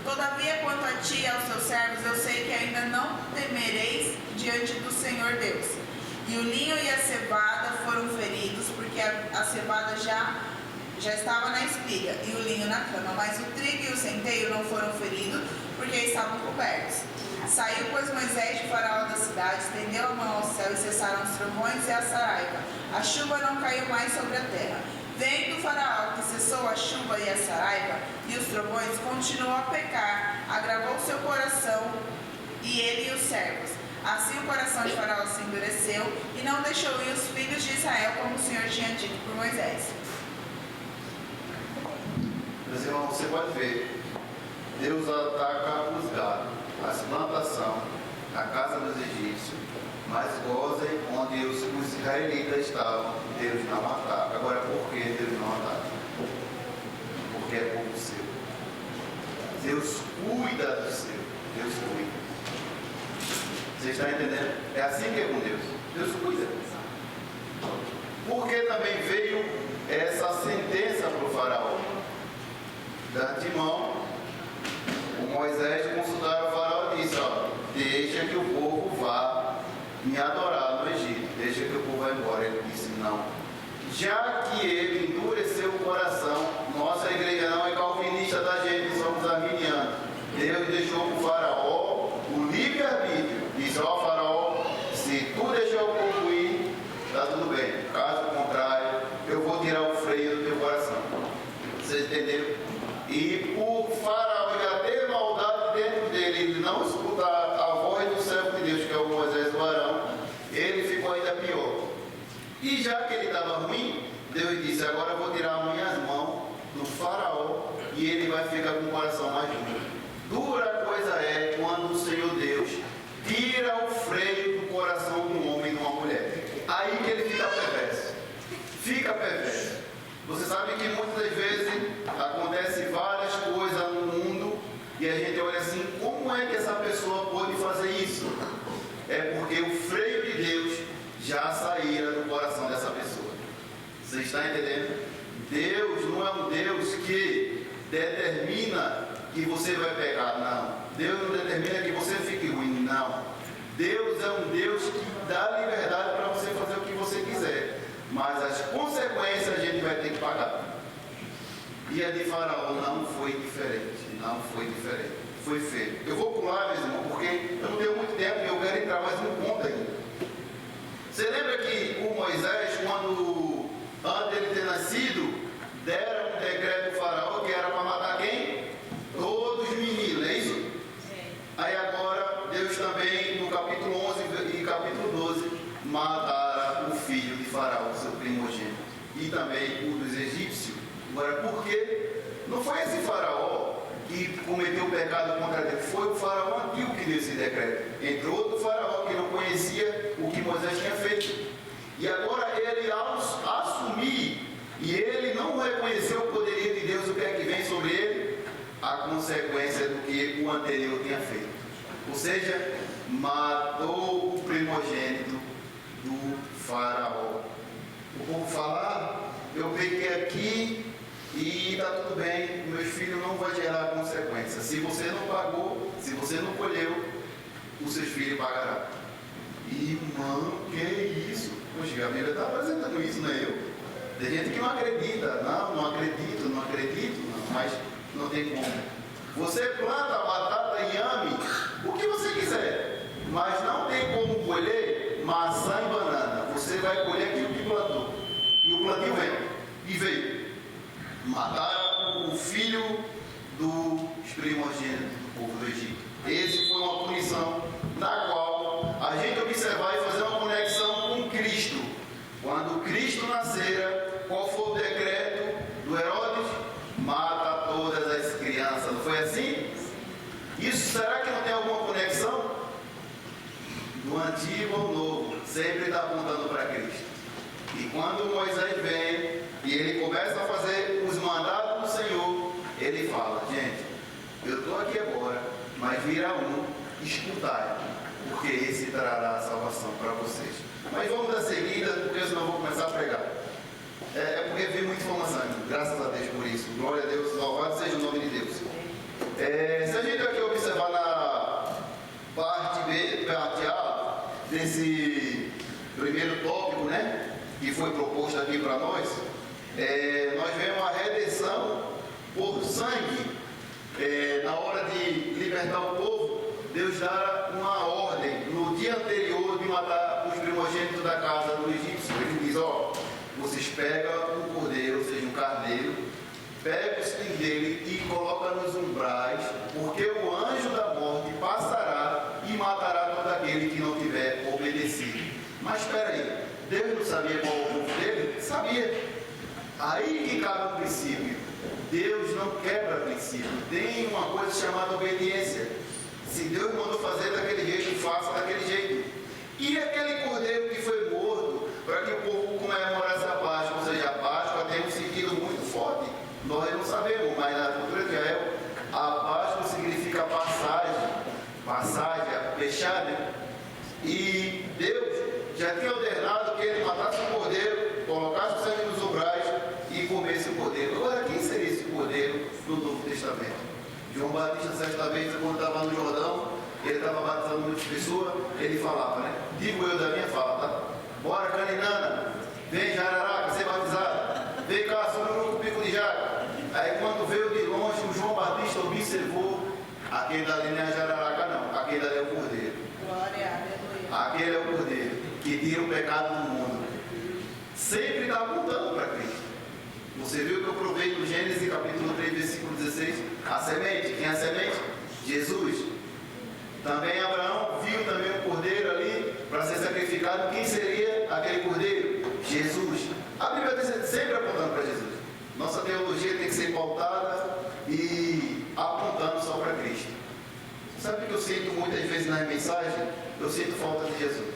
Todavia, quanto a ti e aos teus servos, eu sei que ainda não temereis diante do Senhor Deus. E o linho e a cevada foram feridos, porque a cevada já estava na espiga, e o linho na cama, mas o trigo e o centeio não foram feridos, porque estavam cobertos. Saiu, pois, Moisés de Faraó da cidade, estendeu a mão ao céu, e cessaram os trovões e a saraiva. A chuva não caiu mais sobre a terra. Vendo Faraó que cessou a chuva e a saraiva, e os trovões, continuou a pecar, agravou seu coração, e ele e os servos. Assim o coração de Faraó se endureceu, e não deixou ir os filhos de Israel, como o Senhor tinha dito por Moisés. Meus irmãos, você pode ver, Deus ataca os gados, as plantações, a casa dos egípcios, mas Gósen, onde os israelitas estavam, Deus não ataca. Agora, por que Deus não ataca? Porque é povo seu. Deus cuida do seu. Deus cuida. Você está entendendo? É assim que é com Deus. Deus cuida. Porque também veio essa sentença para o faraó. De antemão, o Moisés consultaram o faraó e disse: ó, deixa que o povo vá me adorar no Egito, deixa que o povo vá embora. Ele disse: não, já que ele endureceu o coração, nossa igreja não é calvinista da gente, somos arminianos. Deus deixou para o faraó o livre-arbítrio, disse: ó faraó, se tu deixar o povo ir, está tudo bem, caso contrário, eu vou tirar o freio do teu coração. Vocês entenderam? E por faraó já ter maldade dentro dele, ele não escuta E já que ele estava ruim, Deus disse, agora eu vou tirar as minhas mãos do faraó e ele vai ficar com o coração mais duro. Dura coisa é quando o Senhor Deus tira o freio do coração de um homem e de uma mulher. Aí que ele fica perverso. Fica perverso. Você sabe que muitas vezes acontece várias coisas no mundo e a gente olha assim, como é que essa pessoa pode fazer isso? É porque o freio de Deus já saíra do coração dessa pessoa. Você está entendendo? Deus não é um Deus que determina que você vai pegar, não. Deus não determina que você fique ruim, não. Deus é um Deus que dá liberdade para você fazer o que você quiser. Mas as consequências a gente vai ter que pagar. E a de Faraó não foi diferente. Não foi diferente. Foi feio. Eu vou pular, meus irmãos, porque eu não tenho muito tempo e eu quero entrar mais no ponto ainda. Você lembra que o Moisés, quando antes de ele ter nascido, deram um decreto do Faraó que era para matar quem? Todos os meninos, é isso? Sim. Aí agora, Deus também, no capítulo 11 e capítulo 12, mataram o filho de Faraó, seu primogênito, e também o dos egípcios. Agora, por quê? Não foi esse Faraó que cometeu o pecado contra Deus, foi o Faraó antigo que deu esse decreto. Entrou outro Faraó que não conhecia o que Moisés tinha feito. E agora ele, ao assumir, e ele não reconheceu o poderio de Deus, o que é que vem sobre ele? A consequência do que o anterior tinha feito. Ou seja, matou o primogênito do Faraó. O povo fala, eu peguei aqui e está tudo bem, meus filhos não vão gerar consequência. Se você não pagou, se você não colheu, os seus filhos pagarão. Irmão, que isso? Poxa, a Bíblia está apresentando isso, não é eu? Tem gente que não acredita. Não acredito, não, mas não tem como. Você planta batata, inhame, o que você quiser, mas não tem como colher maçã e banana. Você vai colher aquilo que plantou. E o plantio vem. E veio. Mataram o filho dos primogênitos do povo do Egito. Esse foi uma punição na qual a gente observar e fazer uma conexão com Cristo. Quando Cristo nascera, qual foi o decreto do Herodes? Mata todas as crianças. Não foi assim? Isso, será que não tem alguma conexão? Do antigo ao novo, sempre está apontando para Cristo. E quando Moisés vem e ele começa a fazer os mandatos do Senhor, ele fala, gente, eu estou aqui agora, mas virá um, escutai, porque esse trará a salvação para vocês. Mas vamos dar seguida, porque senão eu vou começar a pregar. É porque vi muita informação, graças a Deus por isso. Glória a Deus, louvado seja o nome de Deus. Se a gente aqui observar na parte B, parte A, desse primeiro tópico, né, que foi proposto aqui para nós, nós vemos a redenção por sangue. Na hora de libertar o povo, Deus dá uma ordem no dia anterior de matar os primogênitos da casa do egípcio. Ele diz, vocês pegam um cordeiro, ou seja, um carneiro, pega o sangue dele e coloca nos umbrais, porque o anjo da morte passará e matará todo aquele que não tiver obedecido. Mas espera aí, Deus não sabia qual o povo dele? Sabia. Aí que cabe o princípio. Deus não quebra princípio. Tem uma coisa chamada obediência. Se Deus mandou fazer daquele jeito, faça daquele jeito. E aquele cordeiro que foi morto para que o povo comemorasse a Páscoa, ou seja, a Páscoa tem um sentido muito forte. Nós não sabemos, mas na cultura de Israel, a Páscoa significa passagem. Passagem, fechada. E Deus já tinha ordenado que ele matasse o cordeiro, colocasse o sangue nos umbrais e comesse o cordeiro. Agora, quem seria esse cordeiro no Novo Testamento? João Batista, certa vez, quando estava no Jordão, ele estava batizando muitas pessoas, ele falava, né? Digo eu da minha fala, tá? Bora, Caninana, vem Jararaca, ser batizado. Vem cá, sobre o pico de jaca. Aí quando veio de longe, o João Batista observou, aquele dali não é Jararaca não, aquele dali é o cordeiro. Glória, aleluia. Aquele é o cordeiro que tira o pecado do mundo. Sempre está apontando para Cristo. Você viu que eu provei no Gênesis capítulo 3, versículo 16, a semente. Quem é a semente? Jesus. Também Abraão viu também um cordeiro ali para ser sacrificado. Quem seria aquele cordeiro? Jesus. A Bíblia está sempre apontando para Jesus. Nossa teologia tem que ser pautada e apontando só para Cristo. Sabe o que eu sinto muitas vezes nas mensagens? Eu sinto falta de Jesus.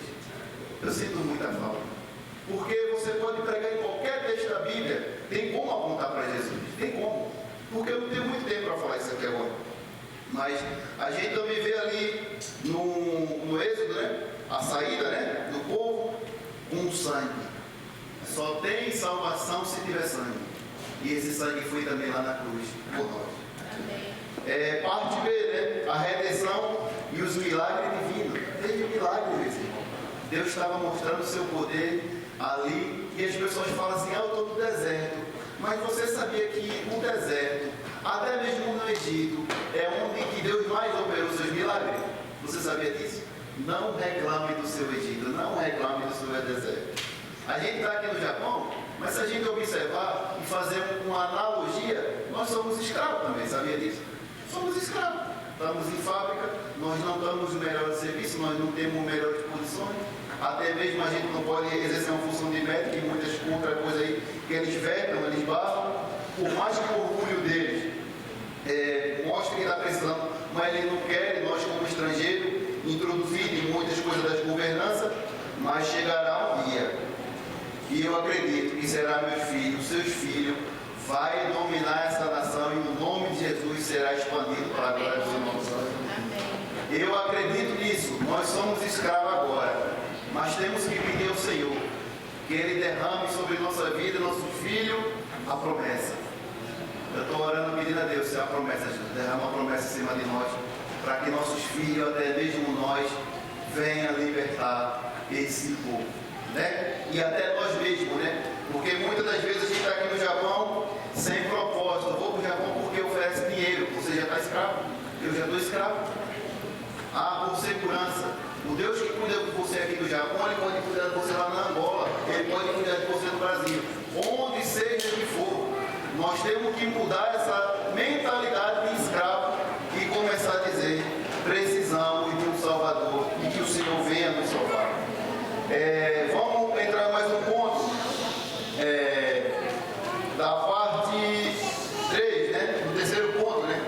Eu sinto muita falta. Porque você pode pregar em qualquer texto da Bíblia, tem como apontar para Jesus. Tem como. Porque eu não tenho muito tempo para falar isso aqui agora. Mas a gente também vê ali no Êxodo, né? A saída, né? Do povo com sangue. Só tem salvação se tiver sangue. E esse sangue foi também lá na cruz por nós. Parte B, né? A redenção e os milagres divinos. Teve milagres, meus irmãos. Deus estava mostrando o seu poder ali. E as pessoas falam assim, eu estou no deserto. Mas você sabia que o deserto, até mesmo no Egito, é onde que Deus mais operou seus milagres? Você sabia disso? Não reclame do seu Egito, não reclame do seu deserto. A gente está aqui no Japão, mas se a gente observar e fazer uma analogia, nós somos escravos também, sabia disso? Somos escravos. Estamos em fábrica, nós não damos o melhor serviço, nós não temos melhores posições, até mesmo a gente não pode exercer uma função de médico e muitas outras coisas aí que eles vetam, eles barram, por mais que o orgulho deles mostre que está precisando, mas eles não querem, nós como estrangeiros, introduzir em muitas coisas das governanças, mas chegará um dia. E eu acredito que será meus filhos, seus filhos, vai dominar essa nação e o nome de Jesus será expandido para a glória dos irmãos. Eu acredito nisso. Nós somos escravos agora, mas temos que pedir ao Senhor que Ele derrame sobre nossa vida, nosso filho, a promessa. Eu estou orando pedindo a Deus, a promessa, Jesus, derrama a promessa em cima de nós, para que nossos filhos, até mesmo nós, venham libertar esse povo. Né? E até nós mesmos, né? Porque muitas das vezes a gente está aqui no Japão sem propósito. Eu vou para o Japão porque oferece dinheiro. Você já está escravo? Eu já estou escravo. Por segurança. O Deus que cuida de você aqui do Japão, Ele pode cuidar de você lá na Angola. Ele pode cuidar de você no Brasil. Onde seja que for. Nós temos que mudar essa mentalidade de escravo e começar a dizer, precisamos de um Salvador e que o Senhor venha nos salvar. Vamos entrar mais um ponto da parte 3, né? Do terceiro ponto, né?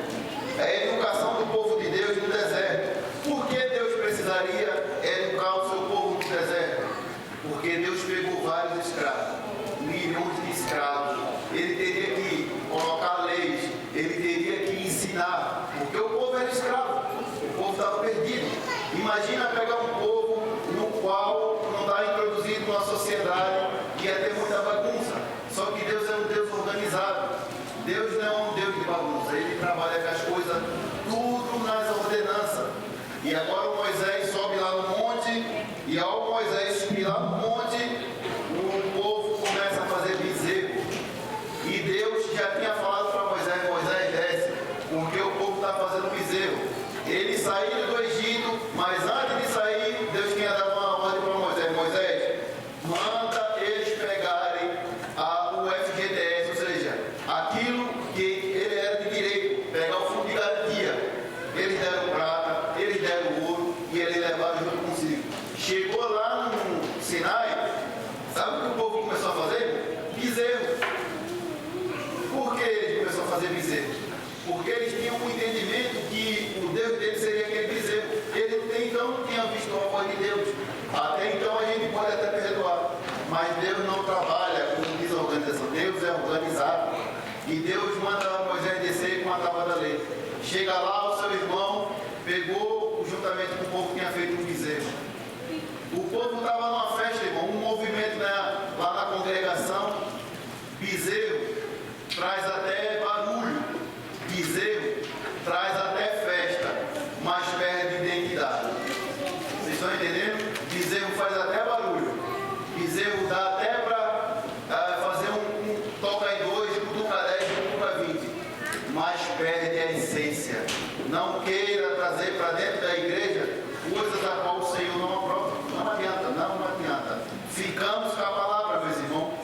É a educação do povo de Deus no deserto. Por que Deus precisaria educar o seu povo no deserto? Porque Deus pegou vários escravos, milhões de escravos. Ele teria que colocar leis, ele teria que ensinar, porque o povo era escravo, o povo estava perdido. Imagina pegar um povo no qual não está introduzido numa sociedade, ia ter muita bagunça. Só que Deus é um Deus organizado. Deus não é um Deus de bagunça. Ele trabalha com as coisas tudo nas ordenanças. E agora o Moisés sobe lá no monte, e ao Moisés subir lá no monte, o povo começa a fazer bezerro. E Deus já tinha falado para Moisés, Moisés desce, porque o povo está fazendo bezerro. Eles saíram do Egito, mas antes de sair, Deus tinha dado uma ordem para Moisés. Moisés, manda eles pegarem o FGTS, ou seja, aquilo que ele era de direito, pegar o fundo de garantia. Eles deram prata, eles deram ouro e eles levaram junto consigo. Chegou lá no Sinai, sabe o que o povo começou a fazer? Bezerro. Por que eles começaram a fazer bezerro? Porque eles tinham um entendimento que o Deus deles seria aquele bezerro. Ele até então não tinha visto a voz de Deus. Até então a gente pode até perdoar. Mas Deus não trabalha com desorganização. Deus é organizado. E Deus manda Moisés descer com a tábua da lei. Chega lá, o seu irmão pegou, juntamente com o povo que tinha feito um bezerro. O povo estava numa festa, irmão, um movimento lá na congregação. Bezerro traz até barulho. Bezerro traz até festa, mas perde identidade. Vocês estão entendendo? Bezerro faz até barulho. Bezerro dá até para fazer um toca em 2, cutuca 10, cutuca 20. Mas perde a essência. Não queira trazer para dentro da igreja coisas a qual o Senhor não aprova. Não adianta, não adianta. Ficamos com a palavra, meus irmãos.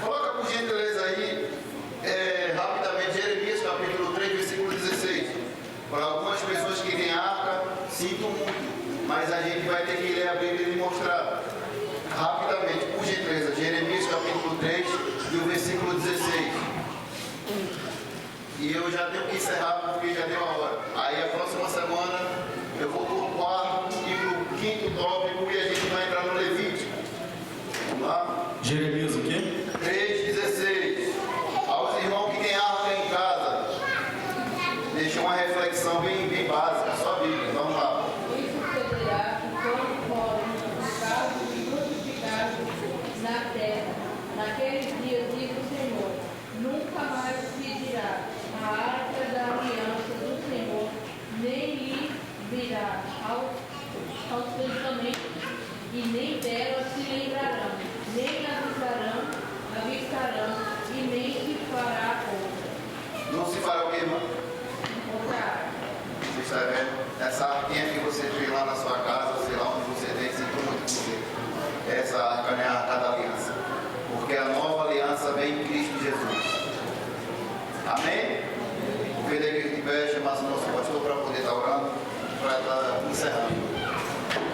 Coloca por gentileza aí, rapidamente, Jeremias capítulo 3, versículo 16. Para algumas pessoas que têm arca, sinto muito, mas a gente vai ter que ler a Bíblia e mostrar rapidamente, por gentileza, Jeremias E eu já tenho que encerrar porque já deu a hora. Aí a próxima semana eu vou para o quarto e para o quinto tópico e a gente vai entrar no Levítico. Vamos lá? Jeremias o quê? 3,16. Aos irmãos que têm arca em casa, deixa uma reflexão bem básica, só a Bíblia. Vamos lá. E sucederá que quando forem frutificados e frutificados na terra, naqueles dias, diz o Senhor, nunca mais se dirá a arca da aliança do Senhor, nem lhe virá aos pensamentos, e nem dela se lembrarão, nem avistarão, e nem se fará outra. Não se fará o que, irmão? Outra arca. Você está vendo? Essa arquinha que você tem lá na sua casa, sei lá onde você tem, sinto muito você. Essa arca não é a arca da aliança. Porque a nova aliança vem em Cristo Jesus. Amém? Vou ver daqui de pé, chamar o nosso pastor para poder estar orando, para estar encerrando.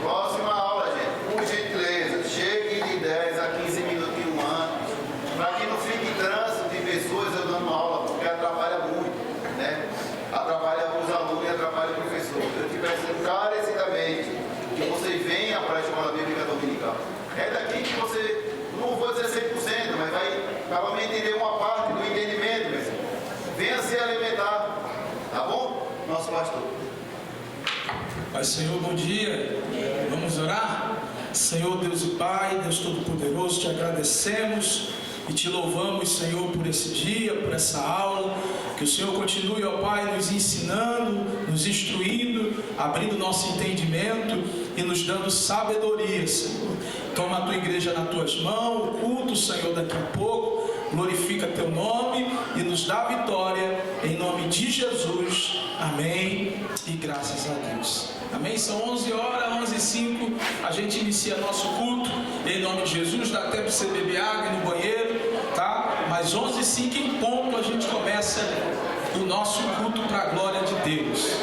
Próxima aula, gente. Por gentileza, chegue de 10 a 15 minutinhos antes. Para que não fique trânsito de pessoas eu dando aula, porque atrapalha muito, né? Atrapalha os alunos e atrapalha o professor. Eu te peço encarecidamente que vocês venham para a escola bíblica dominical. É daqui que você, não vou dizer 100%, mas vai pelo menos entender uma parte do entendimento, meu irmão. Venha se alimentar, tá bom? Nosso pastor. Pai, Senhor, bom dia. Vamos orar? Senhor, Deus e Pai, Deus Todo-Poderoso, te agradecemos e te louvamos, Senhor, por esse dia, por essa aula. Que o Senhor continue, ó Pai, nos ensinando, nos instruindo, abrindo nosso entendimento e nos dando sabedoria, Senhor. Toma a tua igreja nas tuas mãos, o culto, Senhor, daqui a pouco. Glorifica teu nome e nos dá vitória, em nome de Jesus. Amém e graças a Deus. Amém? São 11 horas, 11h05, a gente inicia nosso culto, em nome de Jesus. Dá até para você beber água no banheiro, tá? Mas 11h05 em ponto a gente começa o nosso culto para a glória de Deus.